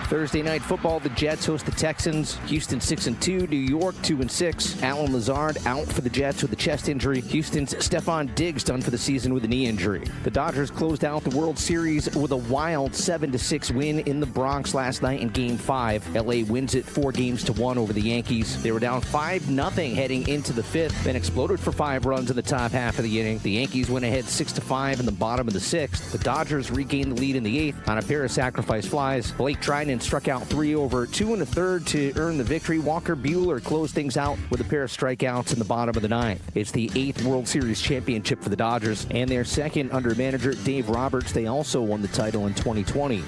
Thursday night football, the Jets host the Texans. Houston 6-2, New York 2-6. Allen Lazard out for the Jets with a chest injury. Houston's Stephon Diggs done for the season with a knee injury. The Dodgers closed out the World Series with a wild 7-6 win in the Bronx last night in Game 5. LA wins it 4-1 over the Yankees. They were down 5-0 heading into the fifth, then exploded for 5 runs in the top half of the inning. The Yankees went ahead 6-5 in the bottom of the sixth. The Dodgers regained the lead in the eighth on a pair of sacrifice flies. Blake Trinan struck out 3 over 2 1/3 to earn the victory. Walker Buehler closed things out with a pair of strikeouts in the bottom of the ninth. It's the 8th World Series championship for the Dodgers and their second under manager Dave Roberts. They also won the title in 2020.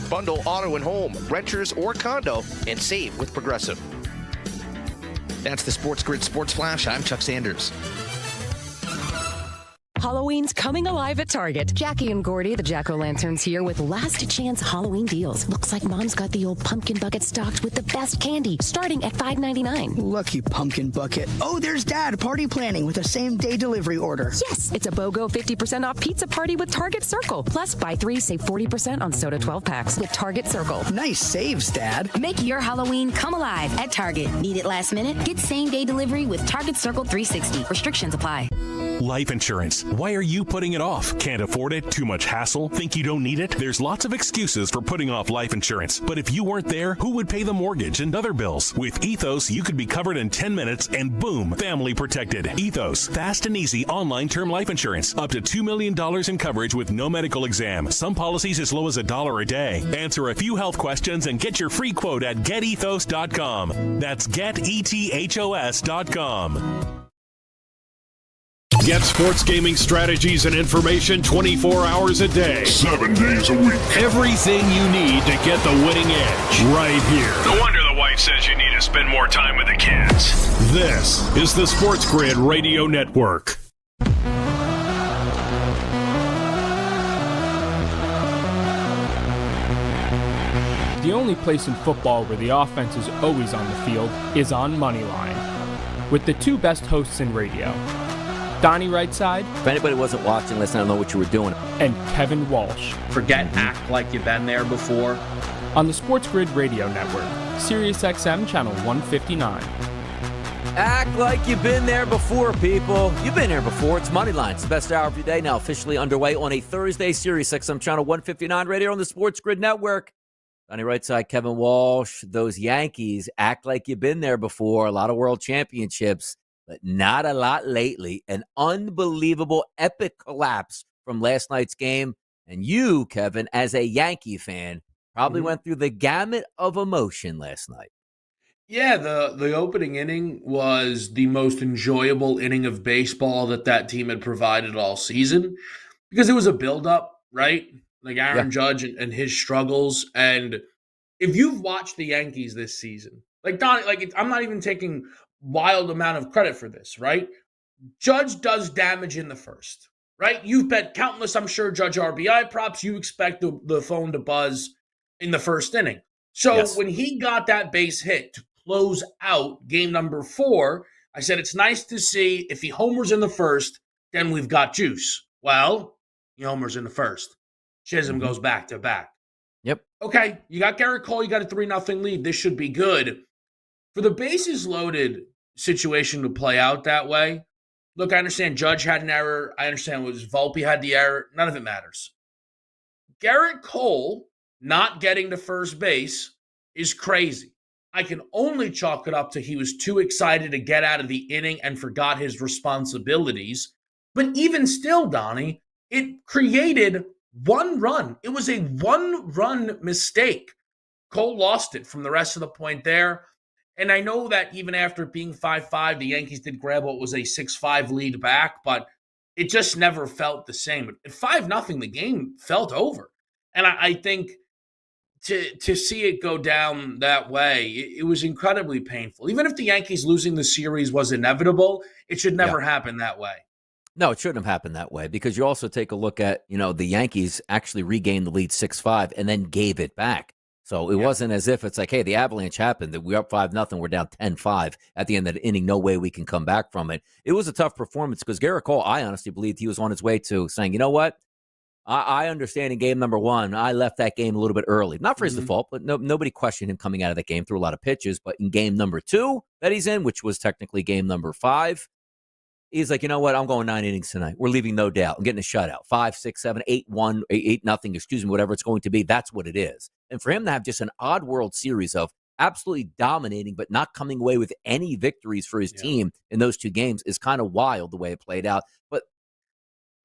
Bundle auto and home, renters or condo, and save with Progressive. That's the SportsGrid Sports Flash. I'm Chuck Sanders. Halloween's coming alive at Target. Jackie and Gordy, the Jack-O-Lanterns, here with last chance Halloween deals. Looks like Mom's got the old pumpkin bucket stocked with the best candy, starting at $5.99. Lucky pumpkin bucket. Oh, there's Dad party planning with a same-day delivery order. Yes, it's a BOGO 50% off pizza party with Target Circle. Plus, buy 3, save 40% on soda 12 packs with Target Circle. Nice saves, Dad. Make your Halloween come alive at Target. Need it last minute? Get same-day delivery with Target Circle 360. Restrictions apply. Life insurance. Why are you putting it off? Can't afford it? Too much hassle? Think you don't need it? There's lots of excuses for putting off life insurance. But if you weren't there, who would pay the mortgage and other bills? With Ethos, you could be covered in 10 minutes and boom, family protected. Ethos, fast and easy online term life insurance. Up to $2 million in coverage with no medical exam. Some policies as low as $1 a day. Answer a few health questions and get your free quote at getethos.com. That's getethos.com. Get sports gaming strategies and information 24 hours a day. 7 days a week. Everything you need to get the winning edge right here. No wonder the wife says you need to spend more time with the kids. This is the SportsGrid Radio Network. The only place in football where the offense is always on the field is on Moneyline. With the two best hosts in radio, Donnie Rightside. If anybody wasn't watching, listen, I don't know what you were doing. And Kevin Walsh. Forget act like you've been there before. On the SportsGrid Radio Network, Sirius XM Channel 159. Act like you've been there before, people. You've been here before. It's Moneyline. It's the best hour of your day, now officially underway on a Thursday. Sirius XM Channel 159 radio on the SportsGrid Network. Donnie Rightside, Kevin Walsh. Those Yankees act like you've been there before. A lot of world championships, but not a lot lately. An unbelievable, epic collapse from last night's game. And you, Kevin, as a Yankee fan, probably went through the gamut of emotion last night. Yeah, the opening inning was the most enjoyable inning of baseball that team had provided all season because it was a buildup, right? Like Aaron Judge and his struggles. And if you've watched the Yankees this season, like Donnie, I'm not even taking wild amount of credit for this, right? Judge does damage in the first, right? You've bet countless, I'm sure, Judge RBI props. You expect the phone to buzz in the first inning. So when he got that base hit to close out game number 4, I said, it's nice to see if he homers in the first, then we've got juice. Well, he homers in the first. Chisholm goes back to back. Yep. Okay, you got Garrett Cole, you got a 3-0 lead. This should be good. For the bases loaded situation to play out that way, look, I understand Judge had an error. I understand Volpe had the error. None of it matters. Garrett Cole not getting to first base is crazy. I can only chalk it up to he was too excited to get out of the inning and forgot his responsibilities. But even still, Donnie, it created one run. It was a one-run mistake. Cole lost it from the rest of the point there. And I know that even after being 5-5, the Yankees did grab what was a 6-5 lead back, but it just never felt the same. At 5-0, the game felt over. And I think to see it go down that way, it was incredibly painful. Even if the Yankees losing the series was inevitable, it should never happen that way. No, it shouldn't have happened that way because you also take a look at, the Yankees actually regained the lead 6-5 and then gave it back. So it wasn't as if it's like, hey, the avalanche happened, that we're up 5-0, we're down 10-5 at the end of the inning, no way we can come back from it. It was a tough performance because Garrett Cole, I honestly believed he was on his way to saying, you know what? I understand in game number 1, I left that game a little bit early. Not for his default, but nobody questioned him coming out of that game, threw a lot of pitches. But in game number 2 that he's in, which was technically game number 5, he's like, you know what? I'm going 9 innings tonight. We're leaving no doubt. I'm getting a shutout. 5, 6, 7, 8-1, 8-0, excuse me, whatever it's going to be. That's what it is. And for him to have just an odd World Series of absolutely dominating, but not coming away with any victories for his team in those 2 games is kind of wild the way it played out. But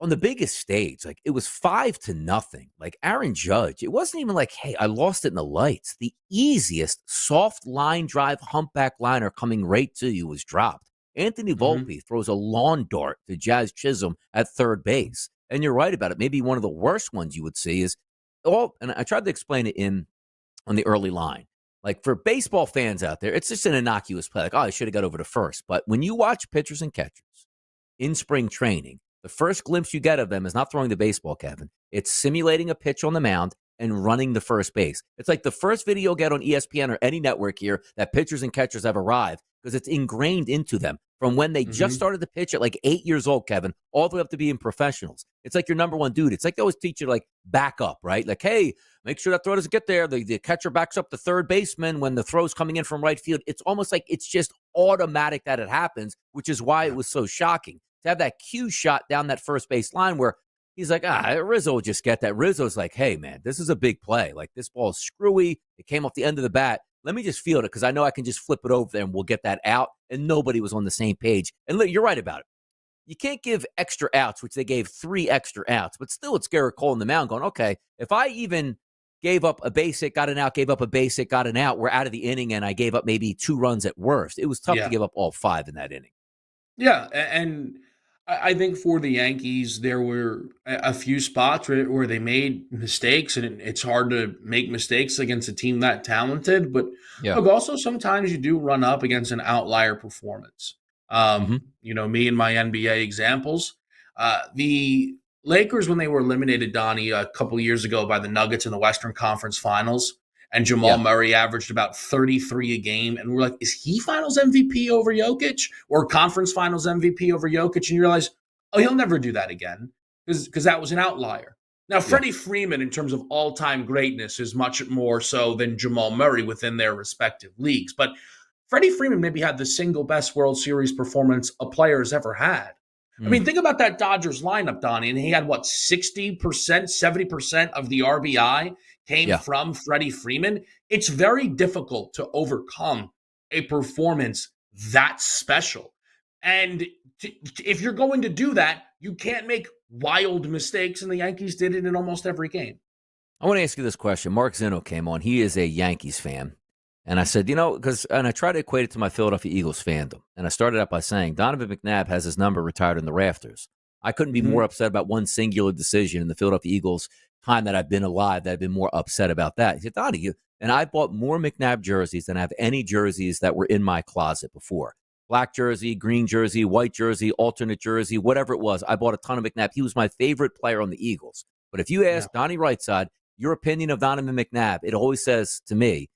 on the biggest stage, like, it was 5-0. Like, Aaron Judge, it wasn't even like, hey, I lost it in the lights. The easiest soft line drive humpback liner coming right to you was dropped. Anthony Volpe throws a lawn dart to Jazz Chisholm at third base. And you're right about it. Maybe one of the worst ones you would see is, and I tried to explain it on the early line. Like, for baseball fans out there, it's just an innocuous play. Like, oh, I should have got over to first. But when you watch pitchers and catchers in spring training, the first glimpse you get of them is not throwing the baseball, Kevin. It's simulating a pitch on the mound and running the first base. It's like the first video you'll get on ESPN or any network here that pitchers and catchers have arrived, because it's ingrained into them from when they just started to pitch at like 8 years old, Kevin, all the way up to being professionals. It's like your number one dude. It's like they always teach you to, like, back up, right? Like, hey, make sure that throw doesn't get there. The catcher backs up the third baseman when the throw's coming in from right field. It's almost like it's just automatic that it happens, which is why it was so shocking to have that cue shot down that first base line where he's like, Rizzo will just get that. Rizzo's like, hey, man, this is a big play. Like, this ball is screwy. It came off the end of the bat. Let me just field it because I know I can just flip it over there and we'll get that out. And nobody was on the same page. And look, you're right about it. You can't give extra outs, which they gave 3 extra outs. But still, it's Garrett Cole in the mound going, okay, if I even gave up a basic, got an out, gave up a basic, got an out, we're out of the inning, and I gave up maybe 2 runs at worst. It was tough to give up all 5 in that inning. Yeah, and I think for the Yankees, there were a few spots where they made mistakes, and it's hard to make mistakes against a team that talented. But look, also sometimes you do run up against an outlier performance. You know, me and my NBA examples. The Lakers, when they were eliminated, Donnie, a couple years ago by the Nuggets in the Western Conference Finals, and Jamal Murray averaged about 33 a game. And we're like, is he finals MVP over Jokic or conference finals MVP over Jokic? And you realize, oh, he'll never do that again because that was an outlier. Now, Freddie Freeman, in terms of all-time greatness, is much more so than Jamal Murray within their respective leagues. But Freddie Freeman maybe had the single best World Series performance a player has ever had. I mean, think about that Dodgers lineup, Donnie, and he had, 60%, 70% of the RBI came from Freddie Freeman. It's very difficult to overcome a performance that special. And if you're going to do that, you can't make wild mistakes, and the Yankees did it in almost every game. I want to ask you this question. Mark Zeno came on. He is a Yankees fan. And I said, and I try to equate it to my Philadelphia Eagles fandom. And I started out by saying, Donovan McNabb has his number retired in the rafters. I couldn't be more upset about one singular decision in the Philadelphia Eagles time that I've been alive that I've been more upset about that. He said, Donnie, and I bought more McNabb jerseys than I have any jerseys that were in my closet before. Black jersey, green jersey, white jersey, alternate jersey, whatever it was. I bought a ton of McNabb. He was my favorite player on the Eagles. But if you ask Donnie Rightside, your opinion of Donovan McNabb, it always says to me,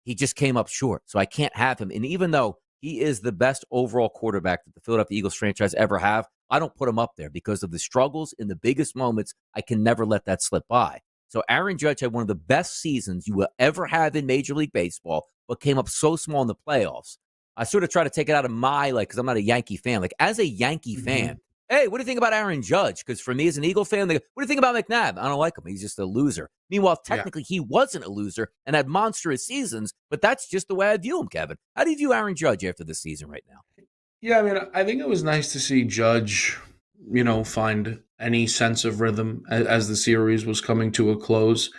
he just came up short. So I can't have him. And even though he is the best overall quarterback that the Philadelphia Eagles franchise ever have, I don't put him up there because of the struggles in the biggest moments. I can never let that slip by. So Aaron Judge had one of the best seasons you will ever have in Major League Baseball, but came up so small in the playoffs. I sort of try to take it out of my, because I'm not a Yankee fan. Like, as a Yankee fan, hey, what do you think about Aaron Judge? Because for me as an Eagle fan, they go, what do you think about McNabb? I don't like him. He's just a loser. Meanwhile, technically, he wasn't a loser and had monstrous seasons, but that's just the way I view him, Kevin. How do you view Aaron Judge after this season right now? Yeah, I mean, I think it was nice to see Judge, find any sense of rhythm as the series was coming to a close.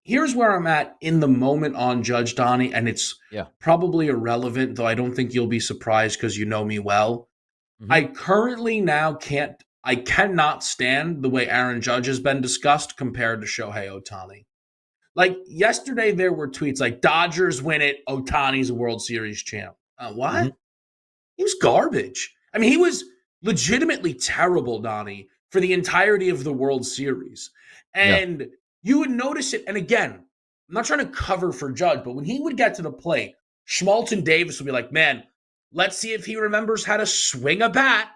Here's where I'm at in the moment on Judge, Donnie, and it's probably irrelevant, though I don't think you'll be surprised because you know me well. I currently now cannot stand the way Aaron Judge has been discussed compared to Shohei Ohtani. Like, yesterday there were tweets like, Dodgers win it, Ohtani's a World Series champ. What? He was garbage. I mean, he was legitimately terrible, Donnie, for the entirety of the World Series. And you would notice it. And again, I'm not trying to cover for Judge, but when he would get to the plate, Schmaltz Davis would be like, man, let's see if he remembers how to swing a bat.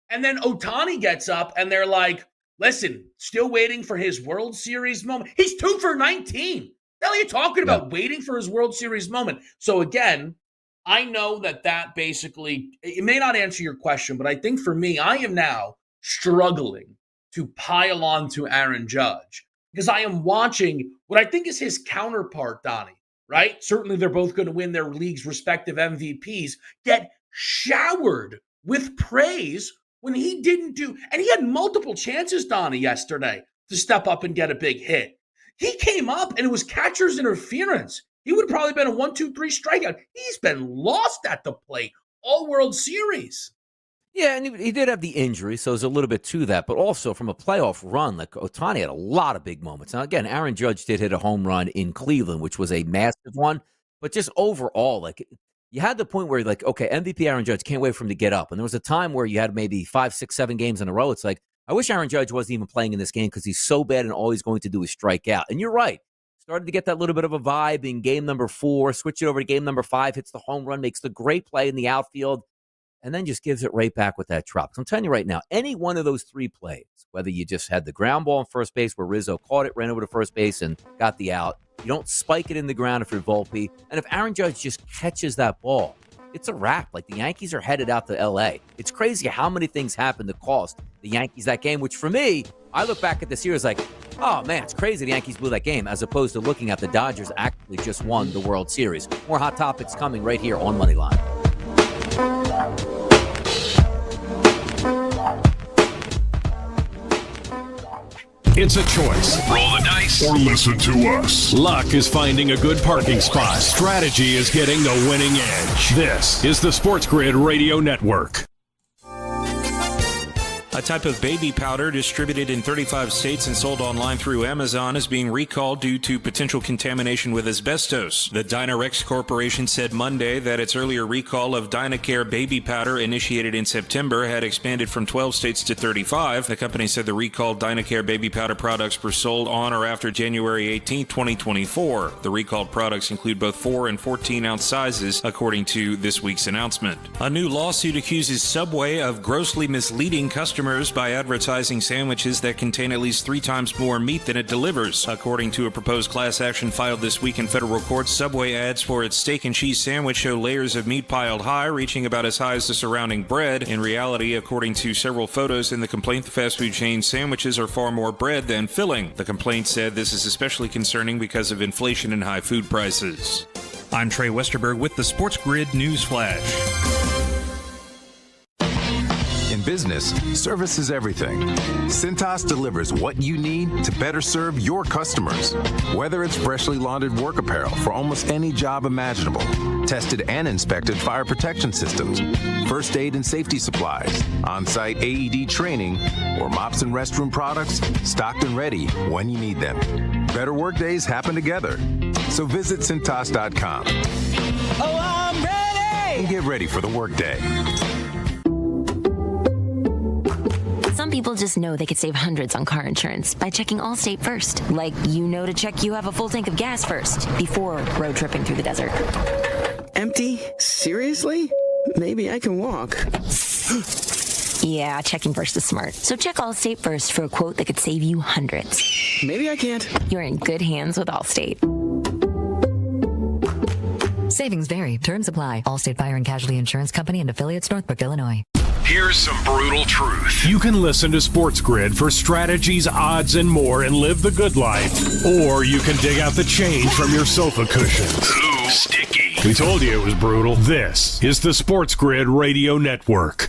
And then Ohtani gets up and they're like, Listen, still waiting for his World Series moment. He's 2 for 19. The hell are you talking about? Waiting for his World Series moment. So again, I know that basically, it may not answer your question, but I think for me, I am now struggling to pile on to Aaron Judge because I am watching what I think is his counterpart, Donnie, right? Certainly they're both going to win their league's respective MVPs, get showered with praise when he didn't do, and he had multiple chances, Donnie, yesterday to step up and get a big hit. He came up and it was catcher's interference. He would have probably been a 1-2-3 strikeout. He's been lost at the plate all World Series. Yeah, and he did have the injury, so there's a little bit to that. But also from a playoff run, like Ohtani had a lot of big moments. Now, again, Aaron Judge did hit a home run in Cleveland, which was a massive one. But just overall, like you had the point where you're like, okay, MVP Aaron Judge, can't wait for him to get up. And there was a time where you had maybe 5, 6, 7 games in a row. It's like, I wish Aaron Judge wasn't even playing in this game because he's so bad and all he's going to do is strike out. And you're right. Started to get that little bit of a vibe in game number 4, switch it over to game number 5, hits the home run, makes the great play in the outfield, and then just gives it right back with that drop. So I'm telling you right now, any one of those 3 plays, whether you just had the ground ball on first base where Rizzo caught it, ran over to first base, and got the out, you don't spike it in the ground if you're Volpe, and if Aaron Judge just catches that ball, it's a wrap. Like the Yankees are headed out to L.A. It's crazy how many things happened to cost the Yankees that game, which for me, I look back at this year as like, oh, man, it's crazy the Yankees blew that game, as opposed to looking at the Dodgers actually just won the World Series. More hot topics coming right here on Moneyline. It's a choice. Roll the dice Or listen to us. Luck is finding a good parking spot. Strategy is getting the winning edge. This is the SportsGrid Radio Network. A type of baby powder distributed in 35 states and sold online through Amazon is being recalled due to potential contamination with asbestos. The Dynarex Corporation said Monday that its earlier recall of Dynacare baby powder, initiated in September, had expanded from 12 states to 35. The company said the recalled Dynacare baby powder products were sold on or after January 18, 2024. The recalled products include both 4 and 14-ounce sizes, according to this week's announcement. A new lawsuit accuses Subway of grossly misleading customers by advertising sandwiches that contain at least 3 times more meat than it delivers. According to a proposed class action filed this week in federal court, Subway ads for its steak and cheese sandwich show layers of meat piled high, reaching about as high as the surrounding bread. In reality, according to several photos in the complaint, the fast food chain's sandwiches are far more bread than filling. The complaint said this is especially concerning because of inflation and high food prices. I'm Trey Westerberg with the SportsGrid News Flash. In business, service is everything. Cintas delivers what you need to better serve your customers. Whether it's freshly laundered work apparel for almost any job imaginable, tested and inspected fire protection systems, first aid and safety supplies, on-site AED training, or mops and restroom products, stocked and ready when you need them. Better work days happen together. So visit Cintas.com. Oh, I'm ready! And get ready for the workday. Some people just know they could save hundreds on car insurance by checking Allstate first. Like, you know, to check you have a full tank of gas first before road tripping through the desert. Empty? Seriously? Maybe I can walk. Yeah, checking first is smart. So check Allstate first for a quote that could save you hundreds. Maybe I can't. You're in good hands with Allstate. Savings vary. Terms apply. Allstate Fire and Casualty Insurance Company and affiliates, Northbrook, Illinois. Here's some brutal truth. You can listen to SportsGrid for strategies, odds, and more and live the good life. Or you can dig out the change from your sofa cushions. Ooh, sticky. We told you it was brutal. This is the SportsGrid Radio Network.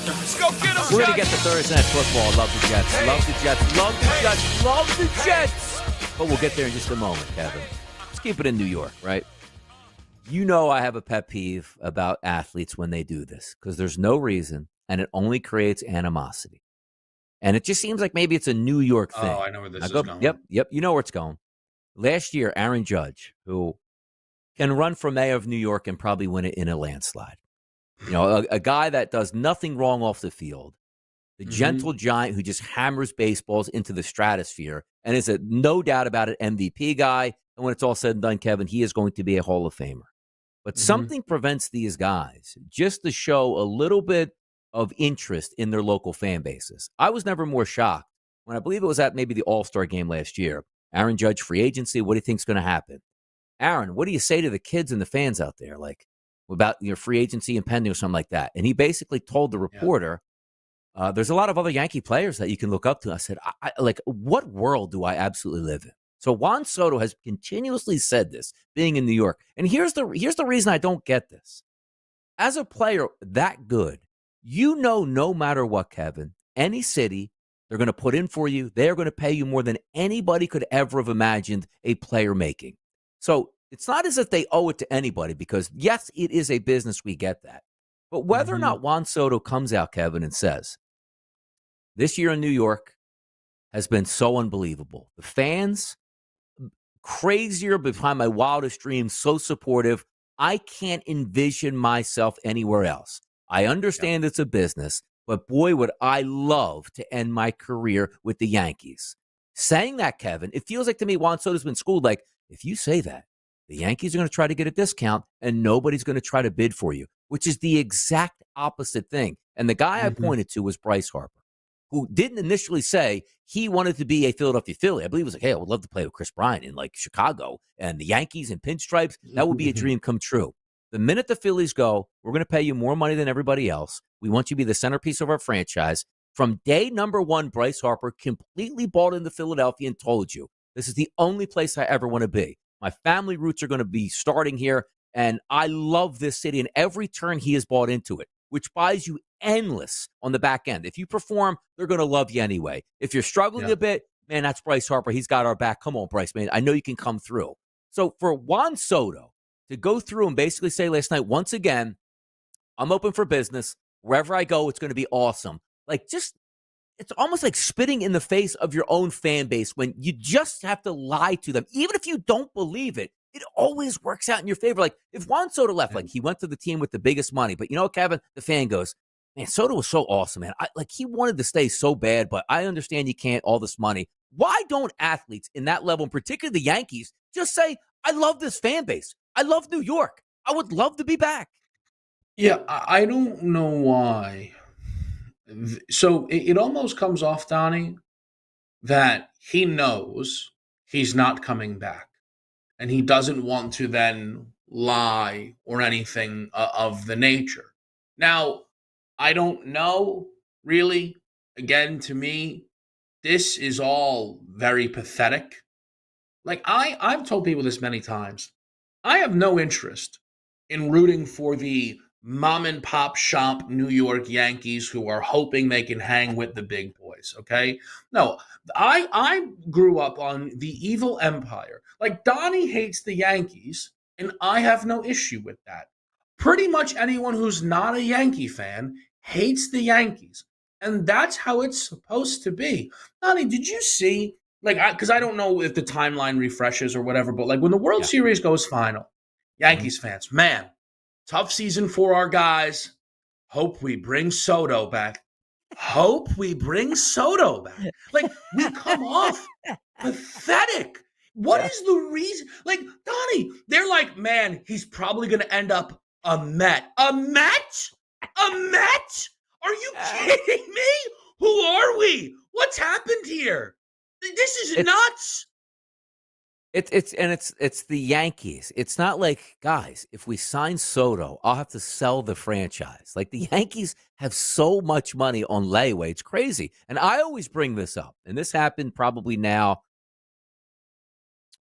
Let's go get them. We're going to get to Thursday Night Football. Love the Jets. Love the Jets. Love the Jets. Love the Jets. But we'll get there in just a moment, Kevin. Let's keep it in New York, right? You know I have a pet peeve about athletes when they do this because there's no reason and it only creates animosity. And it just seems like maybe it's a New York thing. Oh, I know where this is going. Yep. You know where it's going. Last year, Aaron Judge, who can run for mayor of New York and probably win it in a landslide. You know, a guy that does nothing wrong off the field, the gentle giant who just hammers baseballs into the stratosphere and is a no doubt about it MVP guy. And when it's all said and done, Kevin, he is going to be a Hall of Famer. But something prevents these guys just to show a little bit of interest in their local fan bases. I was never more shocked when I believe it was at maybe the All-Star game last year. Aaron Judge, free agency, what do you think's going to happen? Aaron, what do you say to the kids and the fans out there, like about your free agency impending or something like that? And he basically told the reporter, there's a lot of other Yankee players that you can look up to. I said, like, what world do I absolutely live in? So Juan Soto has continuously said this, being in New York. And here's the reason I don't get this. As a player that good, no matter what, Kevin, any city, they're going to put in for you. They're going to pay you more than anybody could ever have imagined a player making. So it's not as if they owe it to anybody because, yes, it is a business. We get that. But whether or not Juan Soto comes out, Kevin, and says, this year in New York has been so unbelievable. The fans, crazier behind my wildest dreams, so supportive. I can't envision myself anywhere else. I understand it's a business, but boy, would I love to end my career with the Yankees. Saying that, Kevin, it feels like to me Juan Soto's been schooled like, if you say that, the Yankees are going to try to get a discount and nobody's going to try to bid for you, which is the exact opposite thing. And the guy I pointed to was Bryce Harper, who didn't initially say he wanted to be a Philadelphia Philly. I believe he was like, hey, I would love to play with Chris Bryant in like Chicago and the Yankees and pinstripes. That would be a dream come true. The minute the Phillies go, we're going to pay you more money than everybody else. We want you to be the centerpiece of our franchise. From day number one, Bryce Harper completely bought into Philadelphia and told you, this is the only place I ever want to be. My family roots are going to be starting here, and I love this city, and every turn he has bought into it, which buys you endless on the back end. If you perform, they're going to love you anyway. If you're struggling a bit, man, that's Bryce Harper. He's got our back. Come on, Bryce, man. I know you can come through. So for Juan Soto to go through and basically say last night, once again, I'm open for business. Wherever I go, it's going to be awesome. Like, just, it's almost like spitting in the face of your own fan base when you just have to lie to them. Even if you don't believe it, it always works out in your favor. Like, if Juan Soto left, like, he went to the team with the biggest money. But you know what, Kevin? The fan goes, man, Soto was so awesome, man. He wanted to stay so bad, but I understand you can't, all this money. Why don't athletes in that level, and particularly the Yankees, just say, I love this fan base. I love New York. I would love to be back. Yeah, I don't know why. So it almost comes off, Donnie, that he knows he's not coming back. And he doesn't want to then lie or anything of the nature. Now, I don't know, really. Again, to me, this is all very pathetic. Like, I've told people this many times. I have no interest in rooting for the mom and pop shop New York Yankees who are hoping they can hang with the big boys, okay? No, I grew up on the evil empire. Like, Donnie hates the Yankees, and I have no issue with that. Pretty much anyone who's not a Yankee fan hates the Yankees, and that's how it's supposed to be. Donnie, did you see, like, because I don't know if the timeline refreshes or whatever, but like when the World Series goes final, Yankees fans, man, tough season for our guys. Hope we bring Soto back. Hope we bring Soto back. Like, we come off pathetic. What is the reason? Like, Donnie, they're like, man, he's probably going to end up a Met. A Met? A Met? Are you kidding me? Who are we? What's happened here? This is nuts. It's the Yankees. It's not like, guys, if we sign Soto, I'll have to sell the franchise. Like, the Yankees have so much money on layaway. It's crazy. And I always bring this up. And this happened probably now,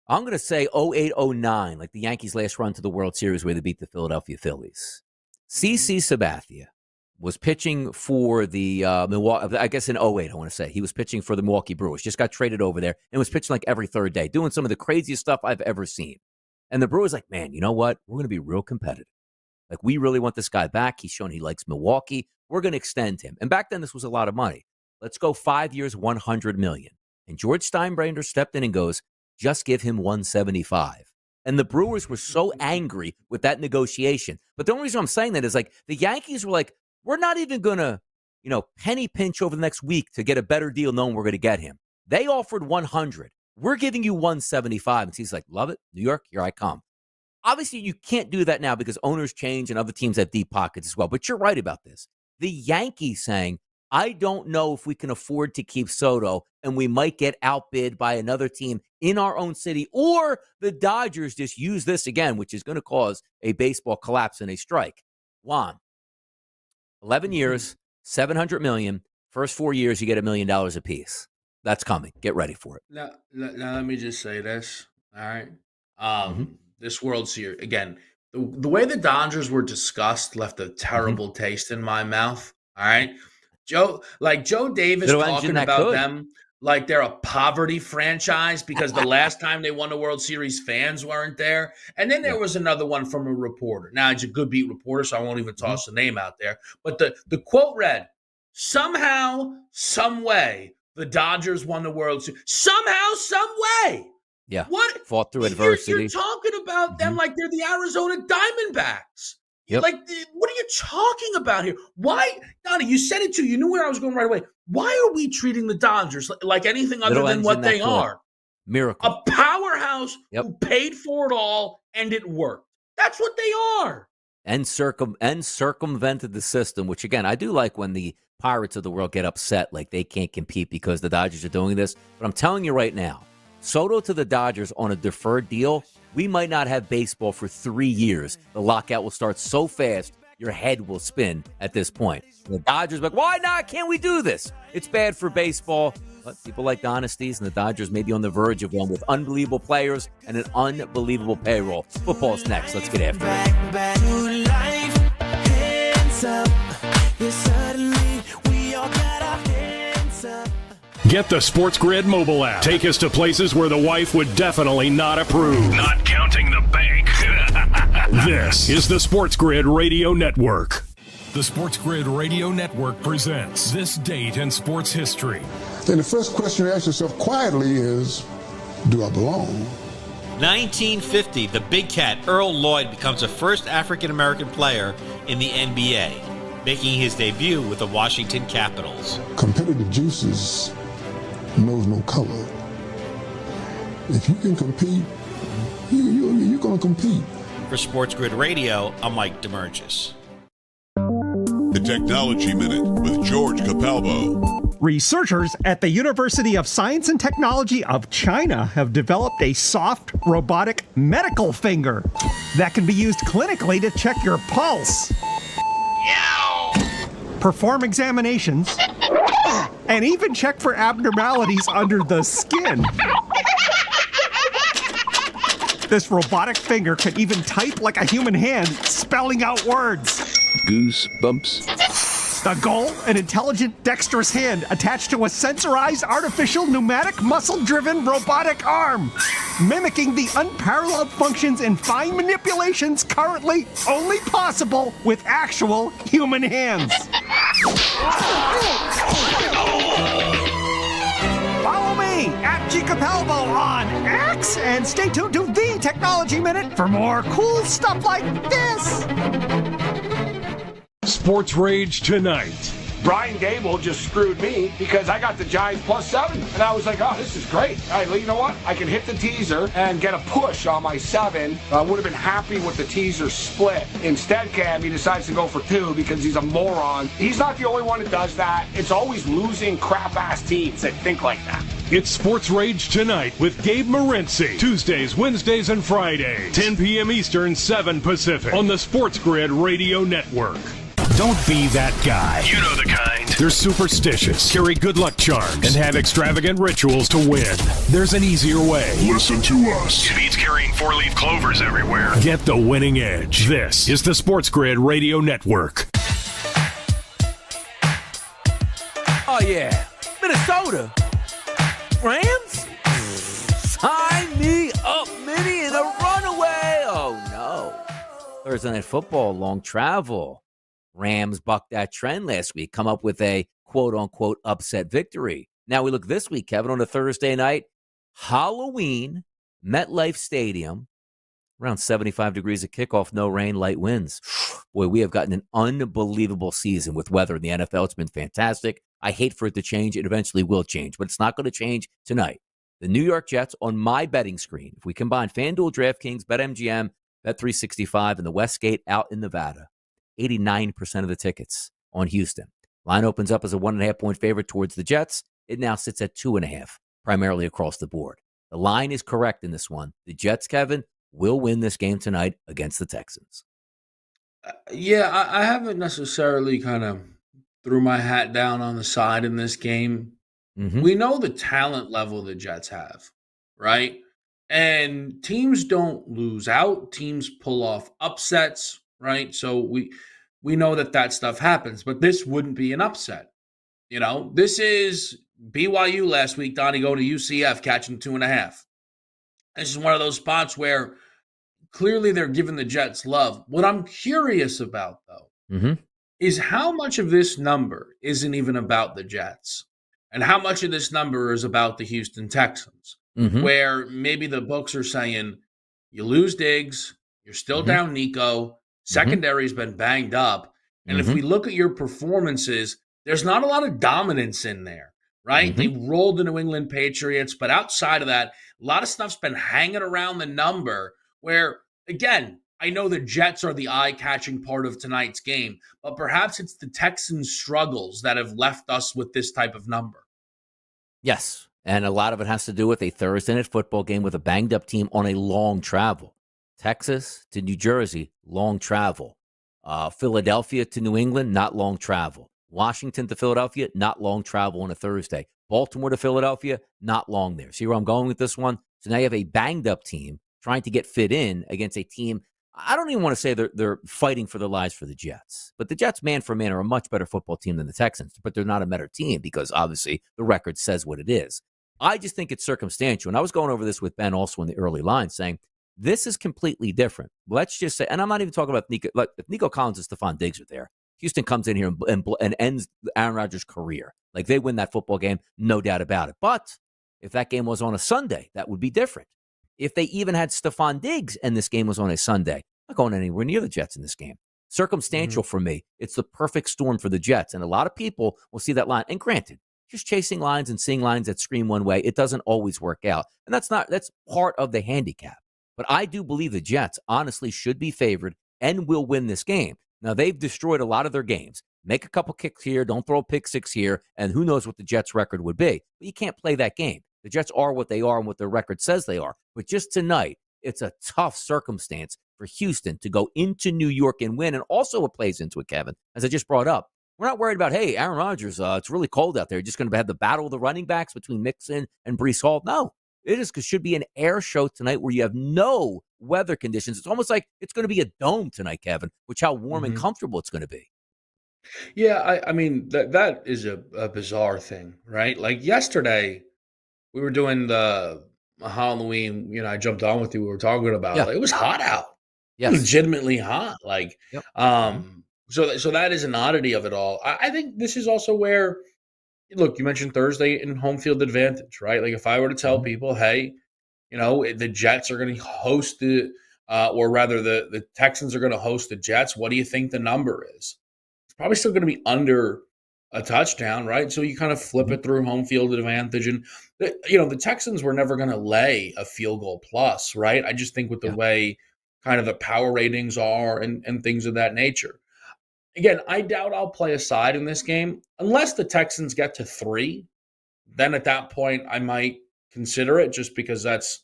I'm going to say 08, 09, like the Yankees' last run to the World Series where they beat the Philadelphia Phillies. CC Sabathia was pitching for the Milwaukee, I guess in 08, I want to say. He was pitching for the Milwaukee Brewers, just got traded over there and was pitching like every third day, doing some of the craziest stuff I've ever seen. And the Brewers like, man, you know what? We're going to be real competitive. Like, we really want this guy back. He's shown he likes Milwaukee. We're going to extend him. And back then, this was a lot of money. Let's go 5 years, $100 million. And George Steinbrenner stepped in and goes, just give him $175. And the Brewers were so angry with that negotiation. But the only reason I'm saying that is, like, the Yankees were like, we're not even going to, penny pinch over the next week to get a better deal knowing we're going to get him. They offered $100. We're giving you $175. And he's like, love it. New York, here I come. Obviously, you can't do that now because owners change and other teams have deep pockets as well. But you're right about this. The Yankees saying, I don't know if we can afford to keep Soto, and we might get outbid by another team in our own city, or the Dodgers just use this again, which is going to cause a baseball collapse and a strike. Juan, 11 years, $700 million. First 4 years, you get $1 million apiece. That's coming. Get ready for it. Now let me just say this. All right. This World Series, again, the way the Dodgers were discussed left a terrible taste in my mouth. All right. Joe Davis talking about them like they're a poverty franchise because the last time they won the World Series, fans weren't there. And then there was another one from a reporter. Now, he's a good beat reporter, so I won't even toss the name out there. But the quote read, somehow, some way, the Dodgers won the World Series. Somehow, some way. Yeah. What? Fought through adversity. You're talking about them like they're the Arizona Diamondbacks. Yep. Like, what are you talking about here? Why, Donnie, you said it too. You knew where I was going right away. Why are we treating the Dodgers like anything other than what they are? Miracle. A powerhouse who paid for it all, and it worked. That's what they are. And circumvented the system, which, again, I do like when the Pirates of the world get upset like they can't compete because the Dodgers are doing this. But I'm telling you right now, Soto to the Dodgers on a deferred deal, we might not have baseball for 3 years. The lockout will start so fast, your head will spin at this point. The Dodgers are like, why not? Can't we do this? It's bad for baseball. But people like dynasties, and the Dodgers may be on the verge of one with unbelievable players and an unbelievable payroll. Football's next. Let's get after it. Back to life, hands up. Yeah, suddenly we all got our hands up. Get the SportsGrid mobile app. Take us to places where the wife would definitely not approve. Not counting the bank. This is the SportsGrid Radio Network. The SportsGrid Radio Network presents This Date in Sports History. Then the first question you ask yourself quietly is, do I belong? 1950, the Big Cat, Earl Lloyd, becomes the first African-American player in the NBA, making his debut with the Washington Capitals. Competitive juices knows no color. If you can compete, you're going to compete. For SportsGrid Radio, I'm Mike DeMurgis. The Technology Minute with George Capalbo. Researchers at the University of Science and Technology of China have developed a soft robotic medical finger that can be used clinically to check your pulse, perform examinations, and even check for abnormalities under the skin. This robotic finger can even type like a human hand, spelling out words. Goosebumps. The goal, an intelligent, dexterous hand attached to a sensorized, artificial, pneumatic, muscle-driven robotic arm, mimicking the unparalleled functions and fine manipulations currently only possible with actual human hands. Follow me at G Capalbo on X and stay tuned to The Technology Minute for more cool stuff like this. Sports Rage tonight. Brian Dable just screwed me because I got the Giants +7. And I was like, oh, this is great. All right, well, you know what? I can hit the teaser and get a push on my 7. I would have been happy with the teaser split. Instead, Cam, he decides to go for 2 because he's a moron. He's not the only one that does that. It's always losing crap-ass teams that think like that. It's Sports Rage tonight with Gabe Morency. Tuesdays, Wednesdays, and Fridays. 10 p.m. Eastern, 7 Pacific. On the SportsGrid Radio Network. Don't be that guy. You know the kind. They're superstitious, carry good luck charms, and have extravagant rituals to win. There's an easier way. Listen to us. It beats carrying 4-leaf clovers everywhere. Get the winning edge. This is the SportsGrid Radio Network. Oh, yeah. Minnesota. Rams? Sign me up, Minnie, in a runaway. Oh, no. Thursday Night Football, long travel. Rams bucked that trend last week, come up with a quote-unquote upset victory. Now we look this week, Kevin, on a Thursday night, Halloween, MetLife Stadium, around 75 degrees at kickoff, no rain, light winds. Boy, we have gotten an unbelievable season with weather in the NFL. It's been fantastic. I hate for it to change. It eventually will change, but it's not going to change tonight. The New York Jets on my betting screen. If we combine FanDuel, DraftKings, BetMGM, Bet365, and the Westgate out in Nevada, 89% of the tickets on Houston. Line opens up as a 1.5-point favorite towards the Jets. It now sits at 2.5, primarily across the board. The line is correct in this one. The Jets, Kevin, will win this game tonight against the Texans. I haven't necessarily kind of threw my hat down on the side in this game. Mm-hmm. We know the talent level the Jets have, right? And teams don't lose out. Teams pull off upsets, right? So we know that stuff happens, but this wouldn't be an upset. This is BYU last week, Donnie, going to UCF, catching 2.5. This is one of those spots where clearly they're giving the Jets love. What I'm curious about, though, is how much of this number isn't even about the Jets and how much of this number is about the Houston Texans, where maybe the books are saying you lose Diggs, you're still down Nico, secondary's been banged up, and if we look at your performances, there's not a lot of dominance in there, right? They rolled the New England Patriots, but outside of that, a lot of stuff's been hanging around the number where, again, I know the Jets are the eye-catching part of tonight's game, but perhaps it's the Texans' struggles that have left us with this type of number. Yes, and a lot of it has to do with a Thursday night football game with a banged-up team on a long travel. Texas to New Jersey, long travel. Philadelphia to New England, not long travel. Washington to Philadelphia, not long travel on a Thursday. Baltimore to Philadelphia, not long there. See where I'm going with this one? So now you have a banged-up team trying to get fit in against a team. I don't even want to say they're fighting for their lives for the Jets. But the Jets, man for man, are a much better football team than the Texans. But they're not a better team because, obviously, the record says what it is. I just think it's circumstantial. And I was going over this with Ben also in the early line, saying, this is completely different. Let's just say, and I'm not even talking about Nico. Like, if Nico Collins and Stephon Diggs are there, Houston comes in here and ends Aaron Rodgers' career. Like, they win that football game, no doubt about it. But if that game was on a Sunday, that would be different. If they even had Stephon Diggs and this game was on a Sunday, I'm not going anywhere near the Jets in this game. Circumstantial for me. It's the perfect storm for the Jets. And a lot of people will see that line. And granted, just chasing lines and seeing lines that scream one way, it doesn't always work out. And that's part of the handicap. But I do believe the Jets honestly should be favored and will win this game. Now, they've destroyed a lot of their games. Make a couple kicks here, don't throw a pick six here, and who knows what the Jets' record would be. But you can't play that game. The Jets are what they are and what their record says they are. But just tonight, it's a tough circumstance for Houston to go into New York and win. And also what plays into it, Kevin, as I just brought up, we're not worried about, hey, Aaron Rodgers, it's really cold out there. You're just going to have the battle of the running backs between Mixon and Breece Hall. No, it should be an air show tonight where you have no weather conditions. It's almost like it's going to be a dome tonight, Kevin, which how warm and comfortable it's going to be. Yeah, I mean, that is a bizarre thing, right? Like yesterday, we were doing the Halloween, I jumped on with you. We were talking about it. It was hot out. Yes. Legitimately hot. Like, so that is an oddity of it all. I think this is also where, look, you mentioned Thursday in home field advantage, right? Like if I were to tell people, hey, the Jets are going to host or rather the Texans are going to host the Jets. What do you think the number is? It's probably still going to be under a touchdown, right? So you kind of flip it through home field advantage. And, the Texans were never going to lay a field goal plus, right? I just think with the way kind of the power ratings are and things of that nature. Again, I doubt I'll play a side in this game unless the Texans get to 3. Then at that point, I might consider it just because that's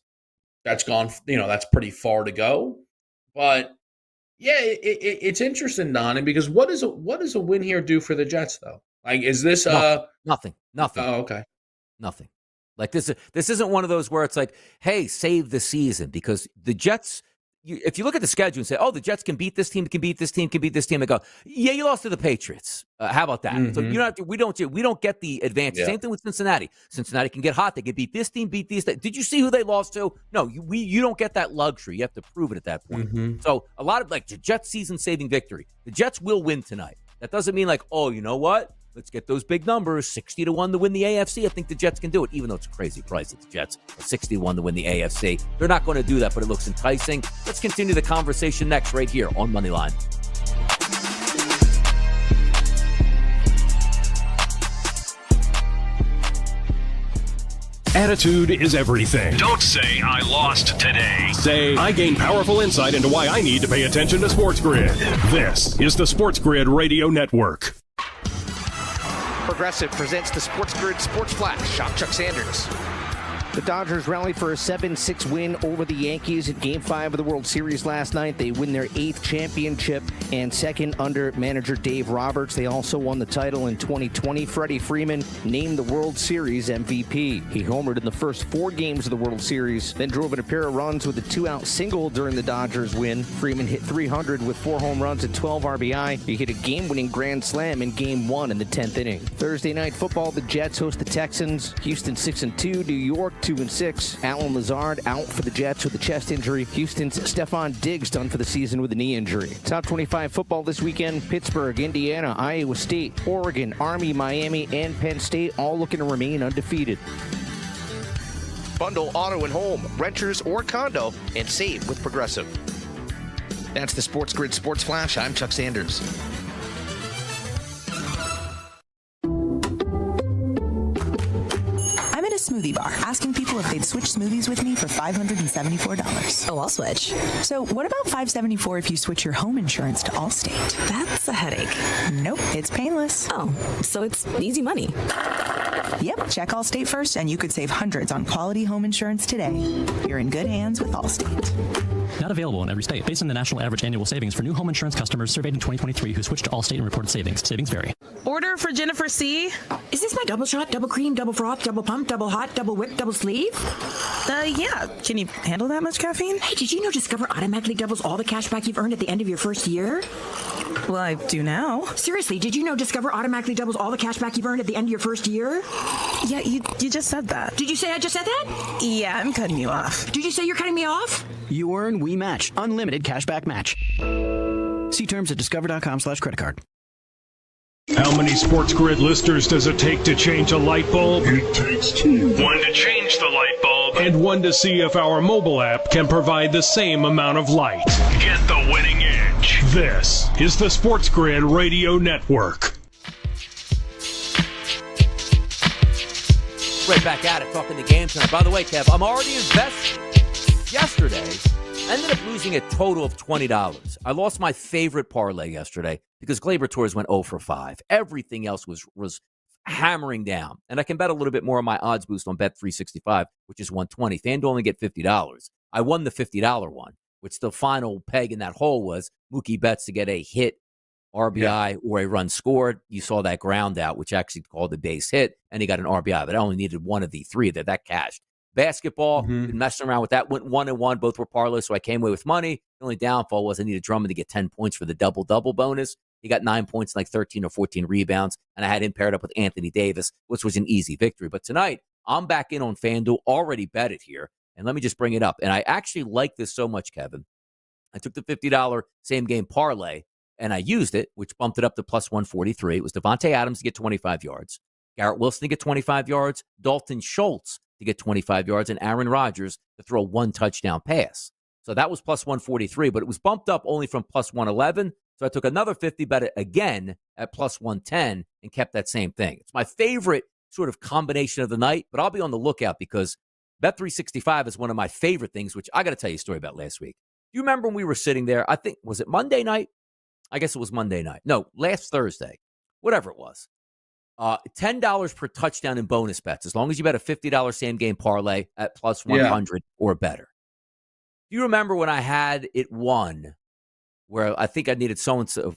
gone, that's pretty far to go. But yeah, it's interesting, Donnie, because what does a win here do for the Jets though? Like, is this nothing? Oh, okay, nothing. Like this isn't one of those where it's like, hey, save the season, because the Jets. If you look at the schedule and say, oh, the Jets can beat this team, can beat this team, can beat this team, they go, yeah, you lost to the Patriots. How about that? So we don't get the advantage. Yeah. Same thing with Cincinnati. Cincinnati can get hot. They can beat this team, beat these. Did you see who they lost to? No, you don't get that luxury. You have to prove it at that point. So a lot of the Jets season-saving victory. The Jets will win tonight. That doesn't mean like, oh, you know what? Let's get those big numbers, 60-1 to win the AFC. I think the Jets can do it, even though it's a crazy price. It's the Jets, 61 to win the AFC. They're not going to do that, but it looks enticing. Let's continue the conversation next right here on Moneyline. Attitude is everything. Don't say I lost today. Say I gained powerful insight into why I need to pay attention to SportsGrid. This is the SportsGrid Radio Network. Progressive presents the SportsGrid Sports Flash. I'm Chuck Sanders. The Dodgers rallied for a 7-6 win over the Yankees in Game 5 of the World Series last night. They win their 8th championship and second under manager Dave Roberts. They also won the title in 2020. Freddie Freeman named the World Series MVP. He homered in the first 4 games of the World Series, then drove in a pair of runs with a 2-out single during the Dodgers win. Freeman hit .300 with 4 home runs and 12 RBI. He hit a game-winning grand slam in Game 1 in the 10th inning. Thursday night football, the Jets host the Texans. Houston 6-2, New York 2-6. Alan Lazard out for the Jets with a chest injury. Houston's Stephon Diggs done for the season with a knee injury. Top 25 football this weekend: Pittsburgh, Indiana, Iowa State, Oregon, Army, Miami, and Penn State all looking to remain undefeated. Bundle auto and home, renters or condo, and save with Progressive. That's the SportsGrid Sports Flash. I'm Chuck Sanders. I'm at a smoothie bar asking people if they'd switch smoothies with me for $574. Oh, I'll switch. So what about $574 if you switch your home insurance to Allstate? That's a headache. Nope, it's painless. Oh, so it's easy money. Yep, check Allstate first and you could save hundreds on quality home insurance today. You're in good hands with Allstate. Not available in every state. Based on the national average annual savings for new home insurance customers surveyed in 2023 who switched to Allstate and reported savings. Savings vary. Order for Jennifer C. Is this my double shot, double cream, double froth, double pump, double hot, double whip, double sleeve? Yeah. Can you handle that much caffeine? Hey, did you know Discover automatically doubles all the cash back you've earned at the end of your first year? Well, I do now. Seriously, did you know Discover automatically doubles all the cash back you've earned at the end of your first year? Yeah, you just said that. Did you say I just said that? Yeah, I'm cutting you off. Did you say you're cutting me off? You earn, we match. Unlimited cashback match. See terms at discover.com/creditcard. How many SportsGrid listeners does it take to change a light bulb? It takes 2. 1 to change the light bulb. And 1 to see if our mobile app can provide the same amount of light. Get the winning edge. This is the SportsGrid Radio Network. Right back at it, talking the game tonight. By the way, Kev, I'm already invested. Yesterday, I ended up losing a total of $20. I lost my favorite parlay yesterday because Glaber Tours went 0 for 5. Everything else was hammering down. And I can bet a little bit more on my odds boost on Bet365, which is $120. FanDuel only get $50. I won the $50 one, which the final peg in that hole was Mookie Betts to get a hit, RBI, or a run scored. You saw that ground out, which actually called the base hit, and he got an RBI. But I only needed one of the 3 that cashed. Basketball, been messing around with that. Went 1-1. Both were parlays, so I came away with money. The only downfall was I needed Drummond to get 10 points for the double-double bonus. He got 9 points and like 13 or 14 rebounds, and I had him paired up with Anthony Davis, which was an easy victory. But tonight, I'm back in on FanDuel, already bet it here, and let me just bring it up. And I actually like this so much, Kevin. I took the $50 same-game parlay, and I used it, which bumped it up to plus 143. It was Devontae Adams to get 25 yards, Garrett Wilson to get 25 yards, Dalton Schultz to get 25 yards, and Aaron Rodgers to throw 1 touchdown pass. So that was plus 143, but it was bumped up only from plus 111. So I took another 50, bet it again at plus 110, and kept that same thing. It's my favorite sort of combination of the night, but I'll be on the lookout because Bet365 is one of my favorite things, which I got to tell you a story about last week. Do you remember when we were sitting there? I think, was it Monday night? I guess it was Monday night. No, last Thursday, whatever it was. $10 per touchdown in bonus bets, as long as you bet a $50 same-game parlay at plus 100 or better. Do you remember when I had it won, where I think I needed so-and-so,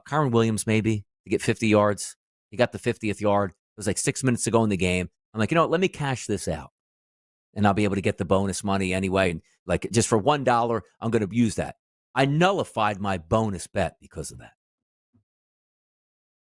Kyron Williams maybe, to get 50 yards? He got the 50th yard. It was like 6 minutes to go in the game. I'm like, you know what, let me cash this out, and I'll be able to get the bonus money anyway. And like, just for $1, I'm going to use that. I nullified my bonus bet because of that.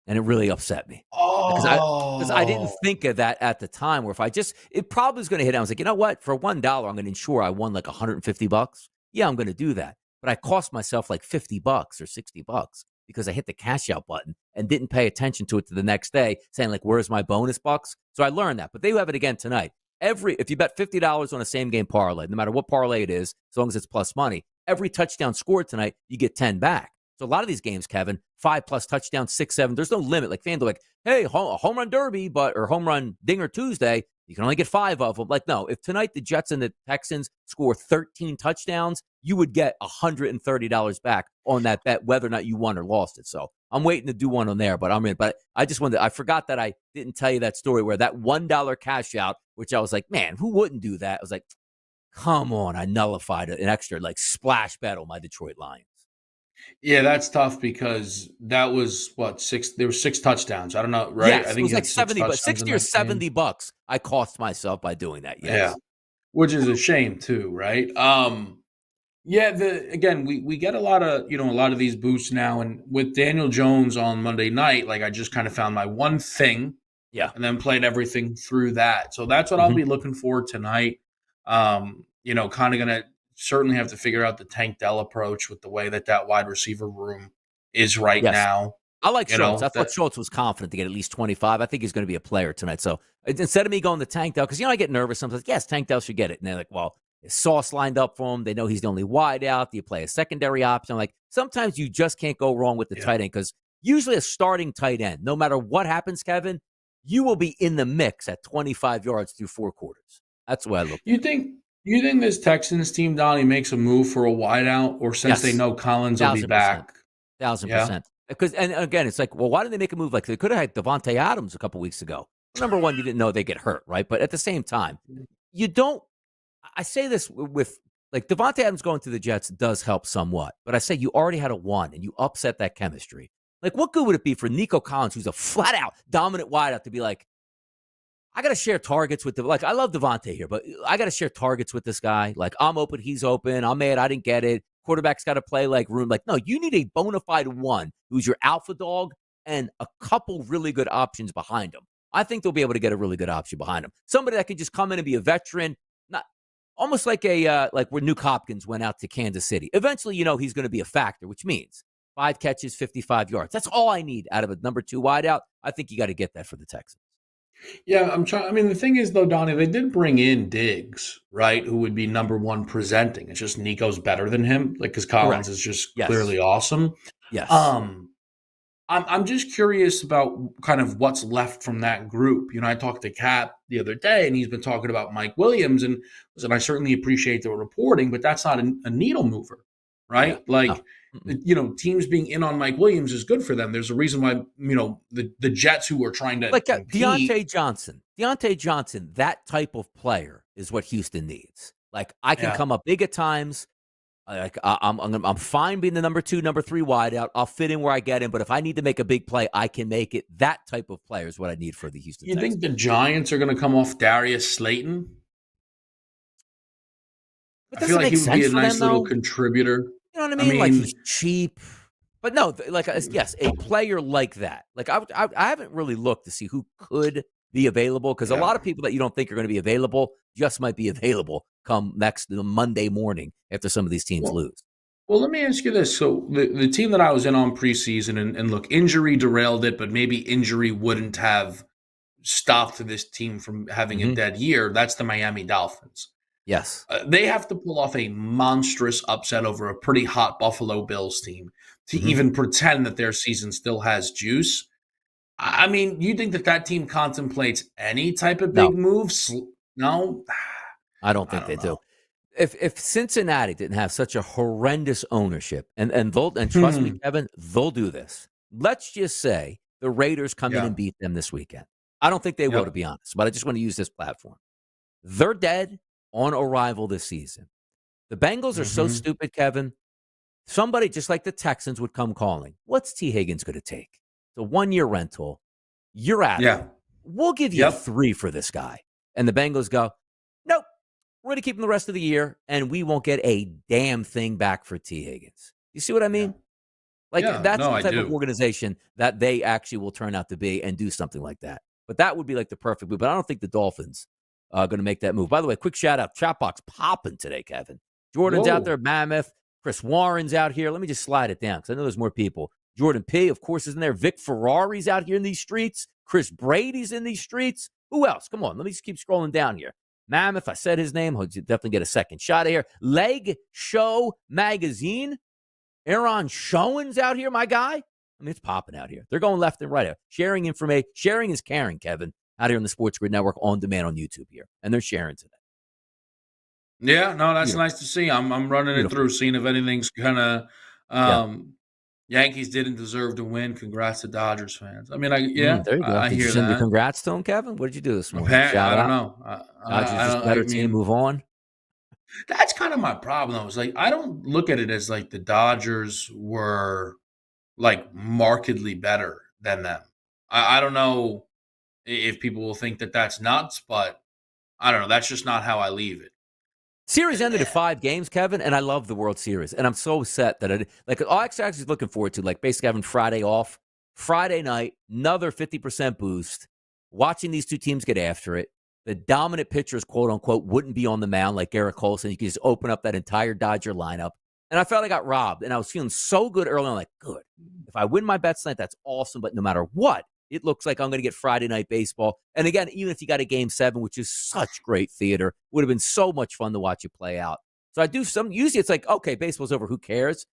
And it really upset me. Because I didn't think of that at the time, where if it probably was going to hit. I was like, you know what? For $1, I'm going to ensure I won like $150. Yeah, I'm going to do that. But I cost myself like $50 or $60 because I hit the cash out button and didn't pay attention to it to the next day, saying like, where's my bonus bucks? So I learned that. But they have it again tonight. If you bet $50 on a same game parlay, no matter what parlay it is, as long as it's plus money, every touchdown scored tonight, you get 10 back. So a lot of these games, Kevin, 5+ touchdowns, 6, 7. There's no limit. Like FanDuel, like, hey, home run derby, or home run dinger Tuesday, You can only get 5 of them. Like, no, if tonight the Jets and the Texans score 13 touchdowns, you would get $130 back on that bet, whether or not you won or lost it. So I'm waiting to do one on there, but I'm in. But I just wanted, I forgot that I didn't tell you that story where that $1 cash out, which I was like, man, who wouldn't do that? I was like, come on, I nullified an extra like splash bet on my Detroit Lions. Yeah, that's tough because that was what 6. There were 6 touchdowns. I don't know, right? Yes, I think it was he like had 70, but 6 touchdowns in 60 or that game. $70. I cost myself by doing that. Yes. Yeah, which is a shame too, right? Yeah. Again, we get a lot of these boosts now, and with Daniel Jones on Monday night, like I just kind of found my one thing, and then played everything through that. So that's what I'll be looking for tonight. Kind of gonna certainly have to figure out the Tank Dell approach with the way that wide receiver room is right now. I like Schultz. I thought Schultz was confident to get at least 25. I think he's going to be a player tonight. So instead of me going to Tank Dell, because, I get nervous sometimes. Yes, Tank Dell should get it. And they're like, well, is Sauce lined up for him? They know he's the only wide out. Do you play a secondary option? Like, sometimes you just can't go wrong with the tight end because usually a starting tight end, no matter what happens, Kevin, you will be in the mix at 25 yards through 4 quarters. That's the way I look. You think this Texans team, Donnie, makes a move for a wideout, or since they know Collins will be back? 1,000%. Because, and again, it's like, well, why didn't they make a move? Like, they could have had Devontae Adams a couple weeks ago. Number one, you didn't know they get hurt, right? But at the same time, you don't. I say this with, like, Devontae Adams going to the Jets does help somewhat. But I say you already had a 1, and you upset that chemistry. Like, what good would it be for Nico Collins, who's a flat-out dominant wideout, to be like, I got to share targets with like, I love Devontae here, but I got to share targets with this guy. Like, I'm open, he's open. I'm mad I didn't get it. Quarterback's got to play like room. Like, no, you need a bona fide 1 who's your alpha dog and a couple really good options behind him. I think they'll be able to get a really good option behind him. Somebody that can just come in and be a veteran, not almost like like where Nuke Hopkins went out to Kansas City. Eventually, he's going to be a factor, which means 5 catches, 55 yards. That's all I need out of a number 2 wideout. I think you got to get that for the Texans. Yeah, I'm trying. I mean, the thing is, though, Donnie, they did bring in Diggs, right? Who would be number 1 presenting. It's just Nico's better than him, like because Collins is just clearly awesome. Yes. I'm just curious about kind of what's left from that group. I talked to Cap the other day, and he's been talking about Mike Williams, and listen, I certainly appreciate the reporting, but that's not a needle mover, right? Yeah. Like. No. Teams being in on Mike Williams is good for them. There's a reason why, the Jets who are trying to like compete. Deontay Johnson, that type of player is what Houston needs. Like, I can come up big at times. Like, I'm fine being the number 2, number 3 wideout. I'll fit in where I get in, but if I need to make a big play, I can make it. That type of player is what I need for the Houston Texans. You think the Giants are going to come off Darius Slayton? I feel like he would be a nice little contributor. You know what I mean? Like, he's cheap. But no, like, yes, a player like that. Like, I haven't really looked to see who could be available because a lot of people that you don't think are going to be available just might be available come next Monday morning after some of these teams lose. Well, let me ask you this. So the team that I was in on preseason, and look, injury derailed it, but maybe injury wouldn't have stopped this team from having a dead year. That's the Miami Dolphins. Yes. They have to pull off a monstrous upset over a pretty hot Buffalo Bills team to even pretend that their season still has juice. I mean, you think that team contemplates any type of big moves? No? I don't think they do. If Cincinnati didn't have such a horrendous ownership, and trust me, Kevin, they'll do this. Let's just say the Raiders come in and beat them this weekend. I don't think they will, to be honest, but I just want to use this platform. They're dead on arrival this season. The Bengals are so stupid, Kevin. Somebody just like the Texans would come calling. What's T. Higgins going to take? It's a 1-year rental. You're out. Yeah. We'll give you 3 for this guy. And the Bengals go, nope, we're going to keep him the rest of the year, and we won't get a damn thing back for T. Higgins. You see what I mean? Like, that's the type of organization that they actually will turn out to be and do something like that. But that would be like the perfect move. But I don't think the Dolphins going to make that move. By the way, quick shout out. Chat box popping today, Kevin. Jordan's out there, Mammoth. Chris Warren's out here. Let me just slide it down because I know there's more people. Jordan P., of course, is in there. Vic Ferrari's out here in these streets. Chris Brady's in these streets. Who else? Come on. Let me just keep scrolling down here. Mammoth, I said his name. He'll definitely get a second shot of here. Leg Show Magazine. Aaron Schoen's out here, my guy. I mean, it's popping out here. They're going left and right. Sharing information. Sharing is caring, Kevin. out here on the Sports Grid Network on demand on YouTube here, and they're sharing today. Yeah, no, that's nice to see. I'm running it through, seeing if anything's kind of. Yankees didn't deserve to win. Congrats to Dodgers fans. I mean, There you go. I Did hear you send your that. congrats to him, Kevin? What did you do this morning? I don't know. Dodgers just a better team. Move on. That's kind of my problem, though. It's like I don't look at it as like the Dodgers were like markedly better than them. I don't know if people will think that that's nuts, but I don't know. That's just not how I leave it. Series ended at 5 games, Kevin, and I love the World Series. And I'm so set that all I actually was looking forward to, like basically having Friday off. Friday night, another 50% boost, watching these two teams get after it. The dominant pitchers, quote unquote, wouldn't be on the mound like Garrett Colson. You could just open up that entire Dodger lineup. And I felt I got robbed. And I was feeling so good early on, like, good. If I win my bets tonight, that's awesome. But no matter what, it looks like I'm going to get Friday night baseball. And again, even if you got a Game 7, which is such great theater, would have been so much fun to watch it play out. So I do usually it's like, okay, baseball's over. Who cares?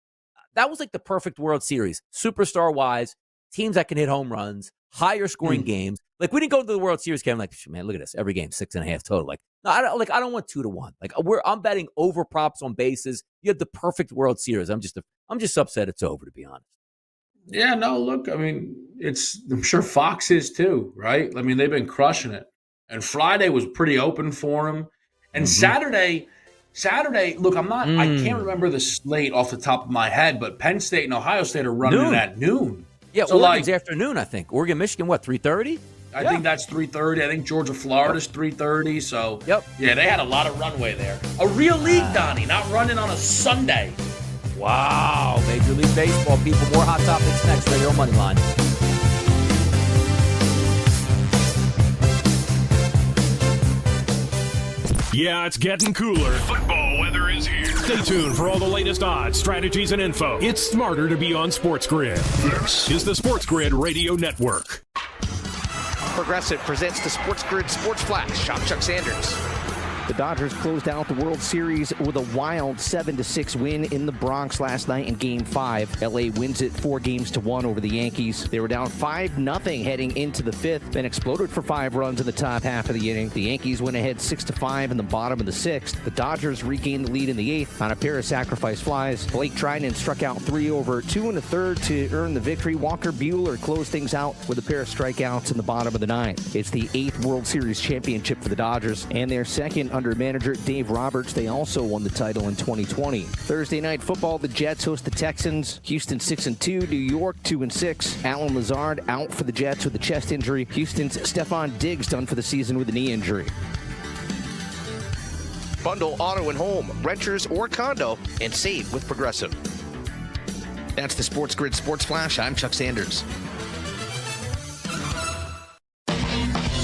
That was like the perfect World Series, superstar-wise, teams that can hit home runs, higher scoring games. Like, we didn't go to the World Series game like, man, look at this. Every game, 6.5 total. Like, no, I don't want 2-1. Like, I'm betting over props on bases. You have the perfect World Series. I'm just upset it's over, to be honest. Yeah, no, look, I mean, I'm sure Fox is too, right? I mean, they've been crushing it. And Friday was pretty open for them. And Saturday, look, I can't remember the slate off the top of my head, but Penn State and Ohio State are running it at noon. Yeah, so Oregon's afternoon, I think. Oregon, Michigan, what, 3:30? I think that's 3:30. I think Georgia, Florida's 3:30. So, yeah, they had a lot of runway there. A real league, Donnie, not running on a Sunday. Wow, Major League Baseball, people. More hot topics next right here on Moneyline. Yeah, it's getting cooler. Football weather is here. Stay tuned for all the latest odds, strategies, and info. It's smarter to be on SportsGrid. This is the SportsGrid Radio Network. Progressive presents the SportsGrid Sports Flash. I'm Chuck Sanders. The Dodgers closed out the World Series with a wild 7-6 win in the Bronx last night in Game 5. LA wins it 4-1 over the Yankees. They were down 5-0 heading into the 5th, then exploded for 5 runs in the top half of the inning. The Yankees went ahead 6-5 in the bottom of the 6th. The Dodgers regained the lead in the 8th on a pair of sacrifice flies. Blake Trinan struck out 3 over 2 1/3 to earn the victory. Walker Buehler closed things out with a pair of strikeouts in the bottom of the 9th. It's the 8th World Series championship for the Dodgers and their second under manager Dave Roberts. They also won the title in 2020. Thursday night football, the Jets host the Texans. Houston 6-2, New York 2-6. Alan Lazard out for the Jets with a chest injury. Houston's Stephon Diggs done for the season with a knee injury. Bundle auto and home, renters or condo, and save with Progressive. That's the SportsGrid Sports Flash. I'm Chuck Sanders.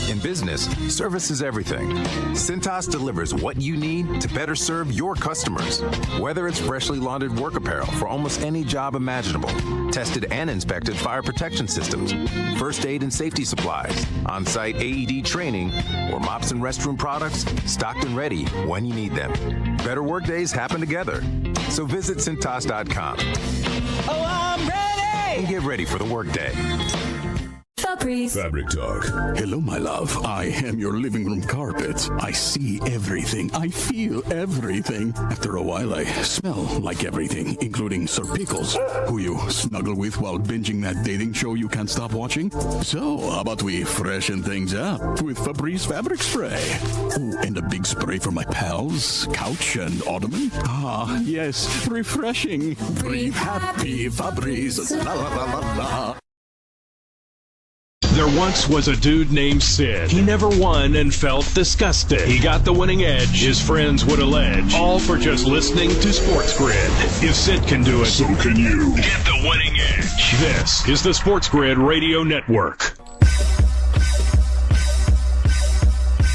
In business, service is everything. Cintas delivers what you need to better serve your customers. Whether it's freshly laundered work apparel for almost any job imaginable, tested and inspected fire protection systems, first aid and safety supplies, on-site AED training, or mops and restroom products stocked and ready when you need them. Better work days happen together. So visit Cintas.com. Oh, I'm ready! And get ready for the workday. Fabric Talk. Hello, my love. I am your living room carpet. I see everything. I feel everything. After a while, I smell like everything, including Sir Pickles, who you snuggle with while binging that dating show you can't stop watching. So, how about we freshen things up with Febreze Fabric Spray? Oh, and a big spray for my pals, couch and ottoman. Ah, yes, refreshing. Breathe happy, Febreze. La la la la la. There once was a dude named Sid. He never won and felt disgusted. He got the winning edge, his friends would allege, all for just listening to SportsGrid. If Sid can do it, so can you. Get the winning edge. This is the SportsGrid Radio Network.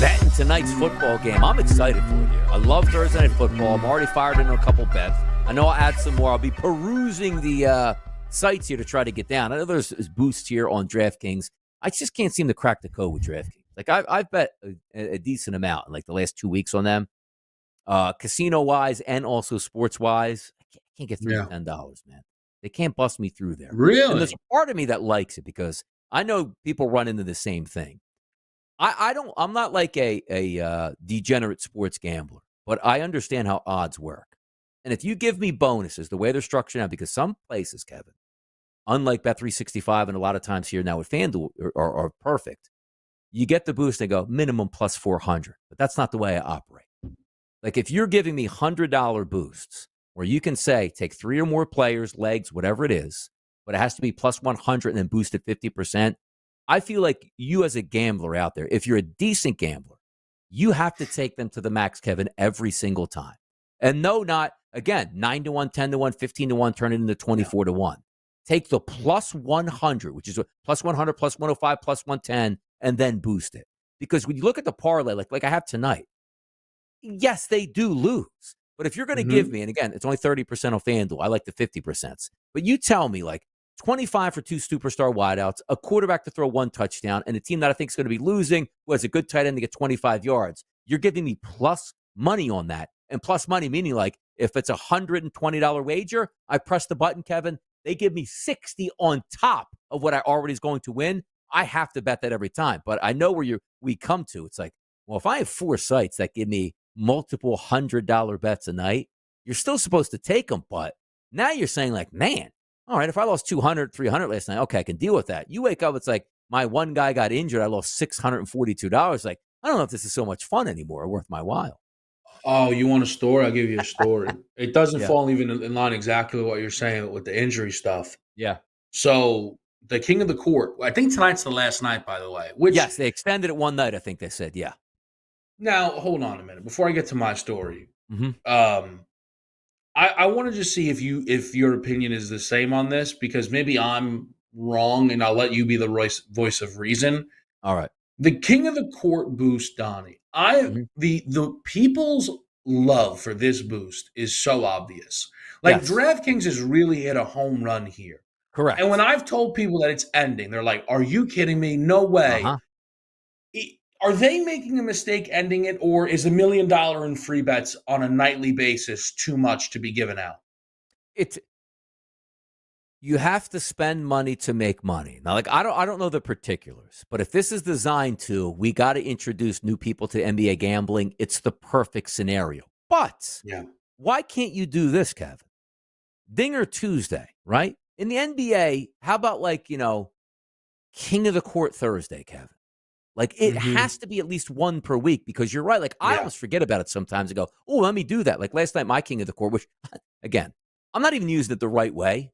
Betting tonight's football game. I'm excited for it here. I love Thursday Night Football. I'm already fired into a couple bets. I know I'll add some more. I'll be perusing the sites here to try to get down. I know there's boosts here on DraftKings. I just can't seem to crack the code with DraftKings. Like, I've bet a decent amount in, like, the last 2 weeks on them, casino-wise and also sports-wise. I can't get through $10, man. They can't bust me through there. Really? And there's a part of me that likes it because I know people run into the same thing. I'm not like a degenerate sports gambler, but I understand how odds work. And if you give me bonuses, the way they're structured now, because some places, Kevin, unlike Bet365 and a lot of times here now with FanDuel are perfect, you get the boost and go minimum plus 400. But that's not the way I operate. Like if you're giving me $100 boosts where you can say take 3 or more players, legs, whatever it is, but it has to be plus 100 and then boost at 50%. I feel like you as a gambler out there, if you're a decent gambler, you have to take them to the max, Kevin, every single time. And no, not, again, 9 to 1, 10 to 1, 15 to 1, turn it into 24 to 1. Take the plus 100, which is plus 100, plus 105, plus 110, and then boost it. Because when you look at the parlay, like I have tonight, yes, they do lose. But if you're going to give me, and again, it's only 30% on FanDuel. I like the 50%. But you tell me, like, 25 for 2 superstar wideouts, a quarterback to throw 1 touchdown, and a team that I think is going to be losing who has a good tight end to get 25 yards. You're giving me plus money on that. And plus money meaning, like, if it's a $120 wager, I press the button, Kevin. They give me 60 on top of what I already is going to win. I have to bet that every time. But I know where we come to. It's like, well, if I have 4 sites that give me multiple $100 bets a night, you're still supposed to take them. But now you're saying, like, man, all right, if I lost 200, 300 last night, okay, I can deal with that. You wake up, it's like my one guy got injured. I lost $642. Like, I don't know if this is so much fun anymore or worth my while. Oh, you want a story? I'll give you a story. It doesn't fall even in line exactly what you're saying with the injury stuff. Yeah. So the King of the Court, I think tonight's the last night, by the way. Which, yes, they extended it one night, I think they said, yeah. Now, hold on a minute. Before I get to my story, I want to just see if your opinion is the same on this, because maybe I'm wrong, and I'll let you be the voice of reason. All right. The King of the Court boost, Donnie. The people's love for this boost is so obvious. Like, DraftKings has really hit a home run here. Correct. And when I've told people that it's ending, they're like, "Are you kidding me? No way." Are they making a mistake ending it, or is $1 million in free bets on a nightly basis too much to be given out? You have to spend money to make money. Now, like, I don't know the particulars, but if this is designed to, we got to introduce new people to NBA gambling, it's the perfect scenario. But why can't you do this, Kevin? Dinger Tuesday, right? In the NBA, how about, like, King of the Court Thursday, Kevin? Like, it has to be at least one per week, because you're right. Like, I almost forget about it sometimes and go, oh, let me do that. Like last night, my King of the Court, which, again, I'm not even using it the right way.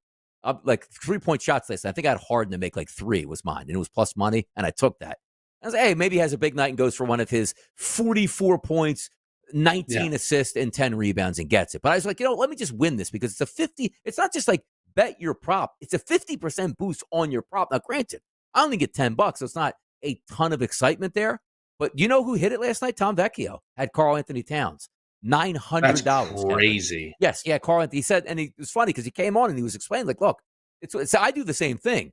Like 3-point shots last night. I think I had Harden to make like 3 was mine, and it was plus money, and I took that. I was like, hey, maybe he has a big night and goes for one of his 44 points, 19 assists, and 10 rebounds and gets it. But I was like, let me just win this, because it's a 50. It's not just like bet your prop. It's a 50% boost on your prop. Now, granted, I only get $10, so it's not a ton of excitement there. But you know who hit it last night? Tom Vecchio had Karl Anthony Towns. $900. That's crazy. Yes, yeah, Karl Anthony. He said, and it was funny because he came on and he was explaining, like, look, it's I do the same thing.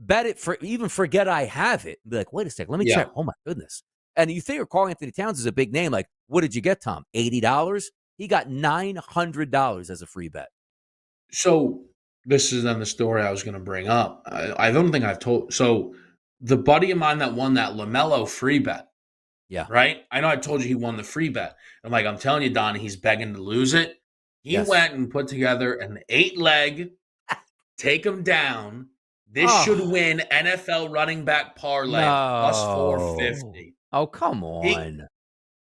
Bet it for, even forget I have it. Be like, wait a second, let me check. Oh my goodness. And you think Karl Anthony Towns is a big name. Like, what did you get, Tom? $80? He got $900 as a free bet. So this is then the story I was going to bring up. I don't think I've told. So the buddy of mine that won that LaMelo free bet. Yeah. Right? I know I told you he won the free bet. I'm like, I'm telling you, Donnie, he's begging to lose it. He went and put together an 8-leg, take him down. This should win NFL running back parlay plus 450. Oh, come on.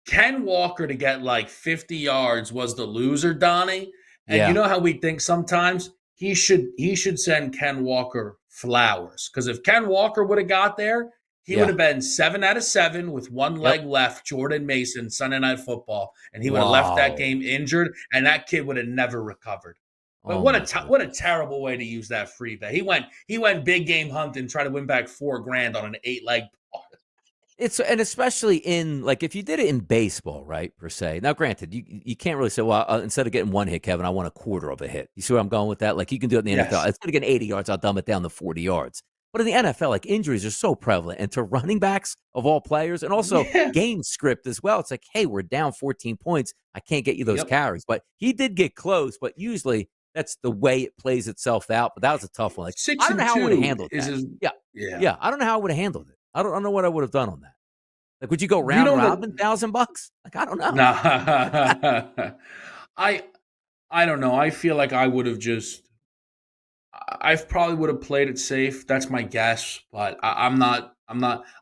Ken Walker to get like 50 yards was the loser, Donnie. And you know how we think sometimes he should send Ken Walker flowers. Because if Ken Walker would have got there, he would have been 7 out of 7 with one leg left, Jordan Mason, Sunday Night Football, and he would have left that game injured, and that kid would have never recovered. But what a terrible way to use that free bet. He went big game hunting, trying to win back $4,000 on an 8-leg parlay. And especially in, like, if you did it in baseball, right, per se. Now, granted, you can't really say, well, instead of getting 1 hit, Kevin, I want a quarter of a hit. You see where I'm going with that? Like, you can do it in the NFL. Instead of getting 80 yards, I'll dumb it down to 40 yards. But in the NFL, like, injuries are so prevalent. And to running backs of all players, and also game script as well, it's like, hey, we're down 14 points. I can't get you those carries. But he did get close, but usually that's the way it plays itself out. But that was a tough one. Like, I don't know how I would have handled that. I don't know how I would have handled it. I don't know what I would have done on that. Like, would you go round robin $1,000? Like, I don't know. Nah. I don't know. I feel like I would have I probably would have played it safe. That's my guess, but I'm not.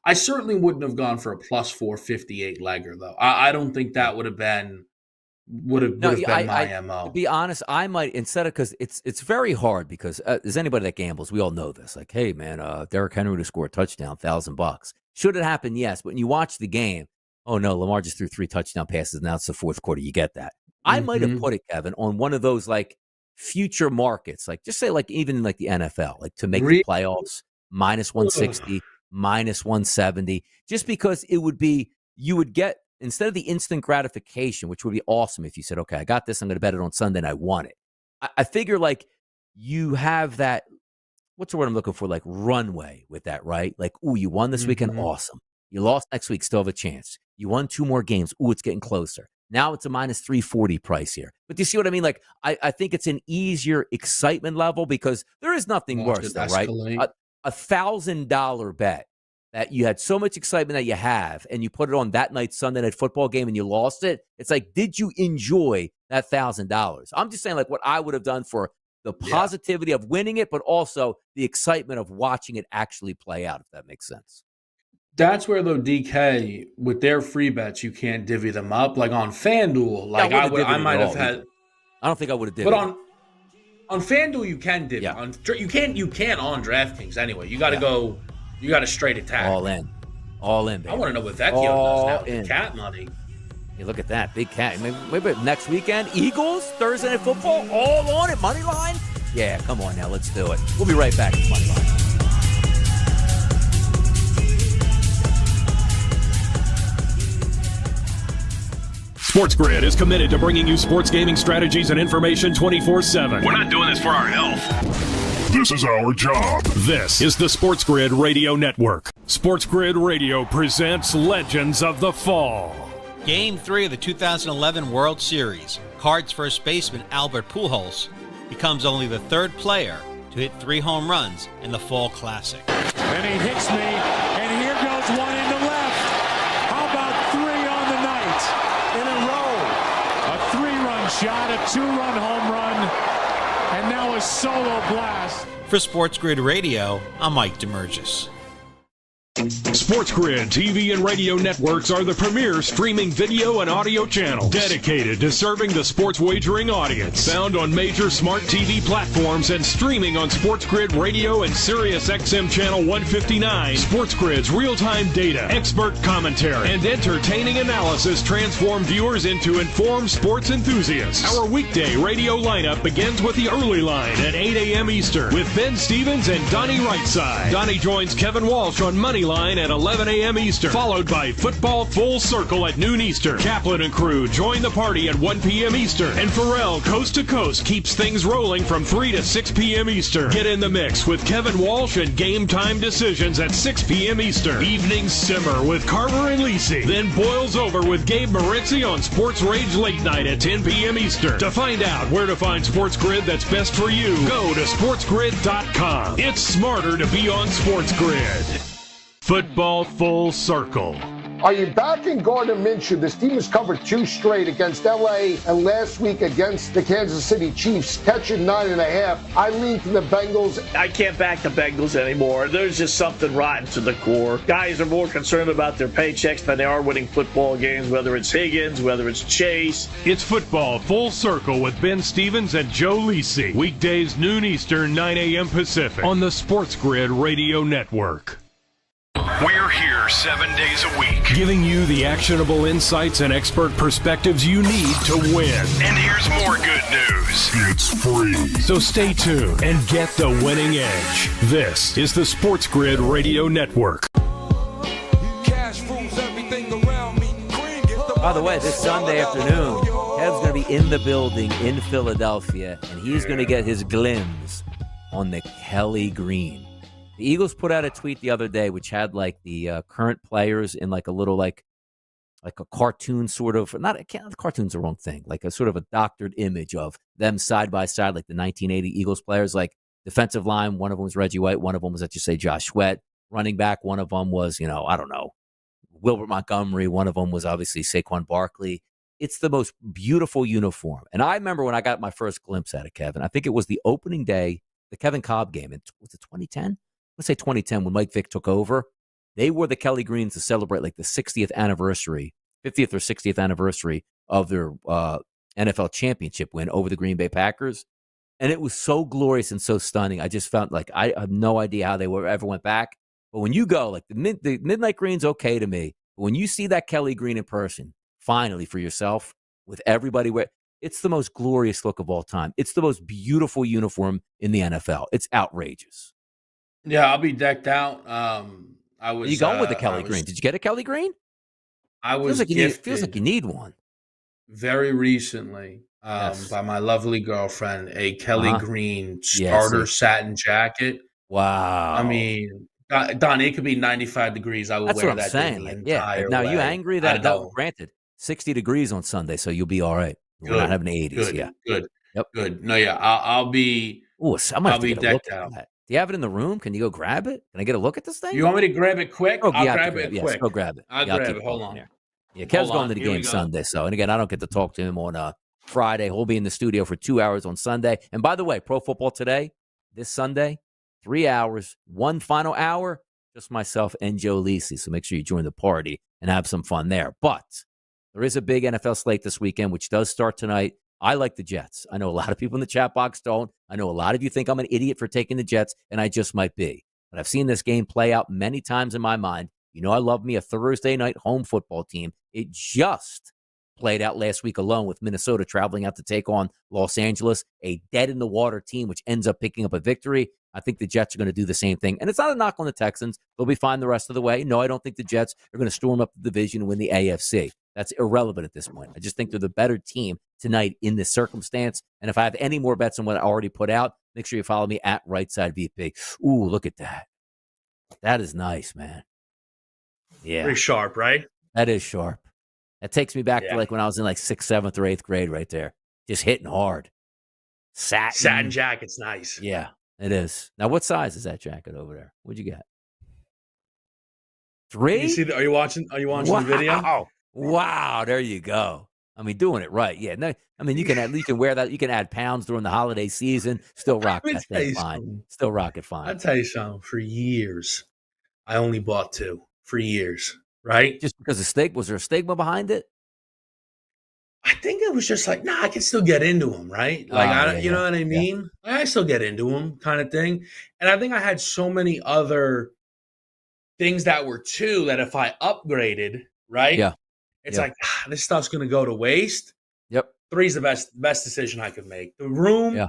I certainly wouldn't have gone for a plus 458 legger though. I don't think that would have been my MO. To be honest, I might instead of because it's very hard because as anybody that gambles, we all know this. Like, hey man, Derrick Henry to score a touchdown, $1,000. Should it happen? Yes, but when you watch the game, oh no, Lamar just threw 3 touchdown passes. Now it's the fourth quarter. You get that. I might have put it, Kevin, on one of those like future markets, like just say like even like the NFL, like to make the playoffs, minus 160, minus 170, just because it would be you would get. Instead of the instant gratification, which would be awesome if you said, okay, I got this, I'm going to bet it on Sunday and I won it. I figure like you have that, what's the word I'm looking for? Like runway with that, right? Like, ooh, you won this weekend. Awesome. You lost next week. Still have a chance. You won 2 more games. Ooh, it's getting closer. Now it's a minus 340 price here. But do you see what I mean? Like, I think it's an easier excitement level because there is nothing worse though, right? $1,000 bet that you had so much excitement that you have, and you put it on that night's Sunday night football game and you lost it. It's like, did you enjoy that $1,000? I'm just saying like what I would have done for the positivity of winning it, but also the excitement of watching it actually play out, if that makes sense. That's where though DK with their free bets, you can't divvy them up like on FanDuel. Like I might have had. I don't think I would have divvied. But on FanDuel you can divvy. Yeah. You can't on DraftKings anyway. You got to go. You got a straight attack. All in, baby. I want to know what Vecchio does now with the cat money. Hey, look at that. Big cat. Maybe next weekend, Eagles, Thursday Night Football, all on it. Moneyline? Yeah, come on now. Let's do it. We'll be right back with Moneyline. SportsGrid is committed to bringing you sports gaming strategies and information 24/7. We're not doing this for our health. This is our job. This is the SportsGrid Radio Network. SportsGrid Radio presents Legends of the Fall. Game 3 of the 2011 World Series. Cards first baseman Albert Pujols becomes only the 3rd player to hit 3 home runs in the Fall Classic. And he hits me, and here goes one into left. How about 3 on the night in a row? A 3-run shot, a 2-run home run, and now a solo blast. For SportsGrid Radio, I'm Mike DeMurgis. SportsGrid TV and radio networks are the premier streaming video and audio channels dedicated to serving the sports wagering audience. Found on major smart TV platforms and streaming on SportsGrid Radio and SiriusXM Channel 159. SportsGrid's real-time data, expert commentary, and entertaining analysis transform viewers into informed sports enthusiasts. Our weekday radio lineup begins with the early line at 8 a.m. Eastern with Ben Stevens and Donnie Rightside. Donnie joins Kevin Walsh on Moneyline at 11 a.m. Eastern, followed by Football Full Circle at noon Eastern. Kaplan and crew join the party at 1 p.m. Eastern. And Pharrell Coast to Coast keeps things rolling from 3 to 6 p.m. Eastern. Get in the mix with Kevin Walsh and Game Time Decisions at 6 p.m. Eastern. Evenings simmer with Carver and Lisi. Then boils over with Gabe Morency on Sports Rage Late Night at 10 p.m. Eastern. To find out where to find SportsGrid that's best for you, go to sportsgrid.com. It's smarter to be on SportsGrid. Football Full Circle. Are you backing Gardner Minshew? This team has covered 2 straight against L.A. and last week against the Kansas City Chiefs, catching 9.5. I lean to the Bengals. I can't back the Bengals anymore. There's just something rotten to the core. Guys are more concerned about their paychecks than they are winning football games, whether it's Higgins, whether it's Chase. It's Football Full Circle with Ben Stevens and Joe Lisi. Weekdays noon Eastern, 9 a.m. Pacific on the SportsGrid Radio Network. We're here 7 days a week, giving you the actionable insights and expert perspectives you need to win. And here's more good news. It's free. So stay tuned and get the winning edge. This is the SportsGrid Radio Network. By the way, this Sunday afternoon, Kev's going to be in the building in Philadelphia, and he's going to get his glimpse on the Kelly Green. The Eagles put out a tweet the other day which had like the current players in like a little like a cartoon sort of, not cartoon's the wrong thing, like a sort of a doctored image of them side by side, like the 1980 Eagles players, like defensive line. One of them was Reggie White. One of them was, let's just say, Josh Sweat. Running back, one of them was, I don't know, Wilbert Montgomery. One of them was obviously Saquon Barkley. It's the most beautiful uniform. And I remember when I got my first glimpse at it, Kevin, I think it was the opening day, the Kevin Cobb game. Was it 2010? Let's say 2010 when Mike Vick took over. They wore the Kelly Greens to celebrate like the 50th or 60th anniversary of their NFL championship win over the Green Bay Packers. And it was so glorious and so stunning. I just felt like I have no idea how they ever went back. But when you go, like the midnight green's okay to me. But when you see that Kelly Green in person, finally for yourself, with everybody it's the most glorious look of all time. It's the most beautiful uniform in the NFL. It's outrageous. Yeah, I'll be decked out. Are you going with the Kelly Green? Did you get a Kelly Green? I was feels like you need one. Very recently by my lovely girlfriend, a Kelly Green starter satin jacket. Wow. I mean, Don, it could be 95 degrees. I would wear that thing the entire Now, way. you angry that granted, 60 degrees on Sunday, so you'll be all right. We're not having 80s. Good. Yep. Good. No, yeah, I'll be. Oh, I'll be decked out. That. Do you have it in the room? Can you go grab it? Can I get a look at this thing? You want me to grab it quick? I'll grab it quick. Yes, go grab it. I'll grab it. Hold on. Yeah, Kev's going to the game Sunday. So, and again, I don't get to talk to him on Friday. He'll be in the studio for 2 hours on Sunday. And by the way, Pro Football Today, this Sunday, 3 hours, one final hour, just myself and Joe Lisi. So make sure you join the party and have some fun there. But there is a big NFL slate this weekend, which does start tonight. I like the Jets. I know a lot of people in the chat box don't. I know a lot of you think I'm an idiot for taking the Jets, and I just might be. But I've seen this game play out many times in my mind. You know I love me a Thursday night home football team. It just played out last week alone with Minnesota traveling out to take on Los Angeles, a dead-in-the-water team, which ends up picking up a victory. I think the Jets are going to do the same thing. And it's not a knock on the Texans. They'll be fine the rest of the way. No, I don't think the Jets are going to storm up the division and win the AFC. That's irrelevant at this point. I just think they're the better team tonight in this circumstance. And if I have any more bets on what I already put out, make sure you follow me at RightSideVP. Ooh, look at that. That is nice, man. Yeah. Pretty sharp, right? That is sharp. That takes me back to like when I was in like 6th, 7th, or 8th grade right there. Just hitting hard. Satin jacket's nice. Yeah, it is. Now, what size is that jacket over there? What'd you get? 3? You see are you watching the video? Wow, there you go. I mean, doing it right. Yeah. No, I mean, you can wear that. You can add pounds during the holiday season. Still rock that thing fine. Still rock it fine. I'll tell you something. For years, I only bought 2. For years, right? Just because was there a stigma behind it? I think it was just like, I can still get into them, right? Like, you know what I mean? Yeah. I still get into them kind of thing. And I think I had so many other things that were 2 that if I upgraded, right? Yeah. It's like, this stuff's going to go to waste. Yep. 3's the best decision I could make. The room,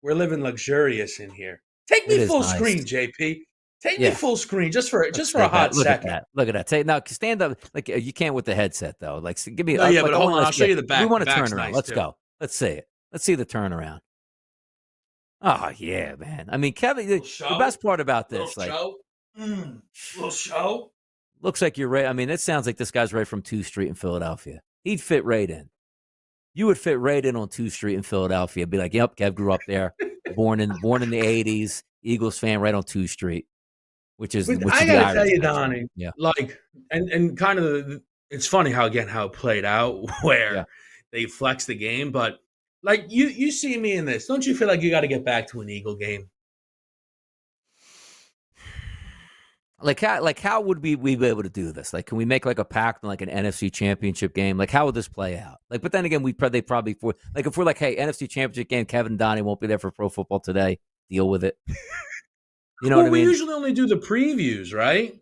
we're living luxurious in here. Take me full screen, JP. Take me full screen just for a hot second. Look at that. Now stand up. Like you can't with the headset though. Like give me. No, but hold on. I'll show you the back. We want to turn around. Nice Let's go. Let's see it. Let's see the turnaround. Oh yeah, man. I mean, Kevin, the best part about this, little show. Looks like you're right. I mean, it sounds like this guy's right from 2th Street in Philadelphia. He'd fit right in. You would fit right in on 2th Street in Philadelphia. Be like, yep, Kev grew up there, born in the 80s, Eagles fan, right on 2th Street. Which is I gotta tell you, Donnie, like, and kind of, it's funny how it played out where they flex the game, but like you see me in this, don't you feel like you got to get back to an Eagle game? Like how would we be able to do this? Like, can we make like a pact in like an NFC Championship game? Like, how would this play out? Like, but then again, they probably if we're like, hey, NFC Championship game, Kevin and Donnie won't be there for Pro Football Today. Deal with it. You know what I mean? We usually only do the previews, right?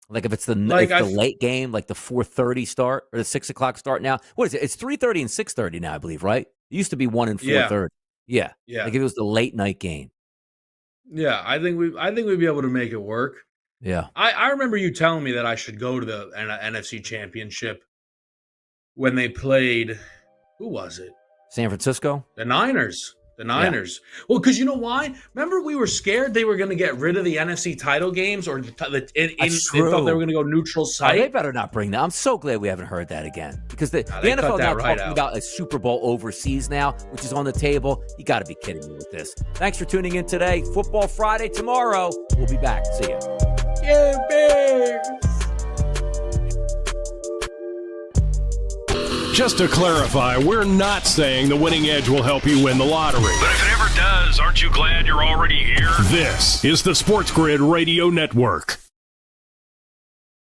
Like if it's the late game, like the 4:30 start or the 6 o'clock start now. What is it? It's 3:30 and 6:30 now, I believe, right? It used to be 1 and 4:30. Yeah. Like if it was the late night game. Yeah, I think we'd be able to make it work. Yeah. I remember you telling me that I should go to the NFC Championship when they played. Who was it? San Francisco? The Niners. The Niners. Yeah. Well, because you know why? Remember we were scared they were going to get rid of the NFC title games or they thought they were going to go neutral site. They better not bring that. I'm so glad we haven't heard that again. Because the NFL is now talking about a Super Bowl overseas now, which is on the table. You got to be kidding me with this. Thanks for tuning in today. Football Friday tomorrow. We'll be back. See ya. Yeah, Bears. Just to clarify, we're not saying the winning edge will help you win the lottery. But if it ever does, aren't you glad you're already here? This is the Sports Grid Radio Network.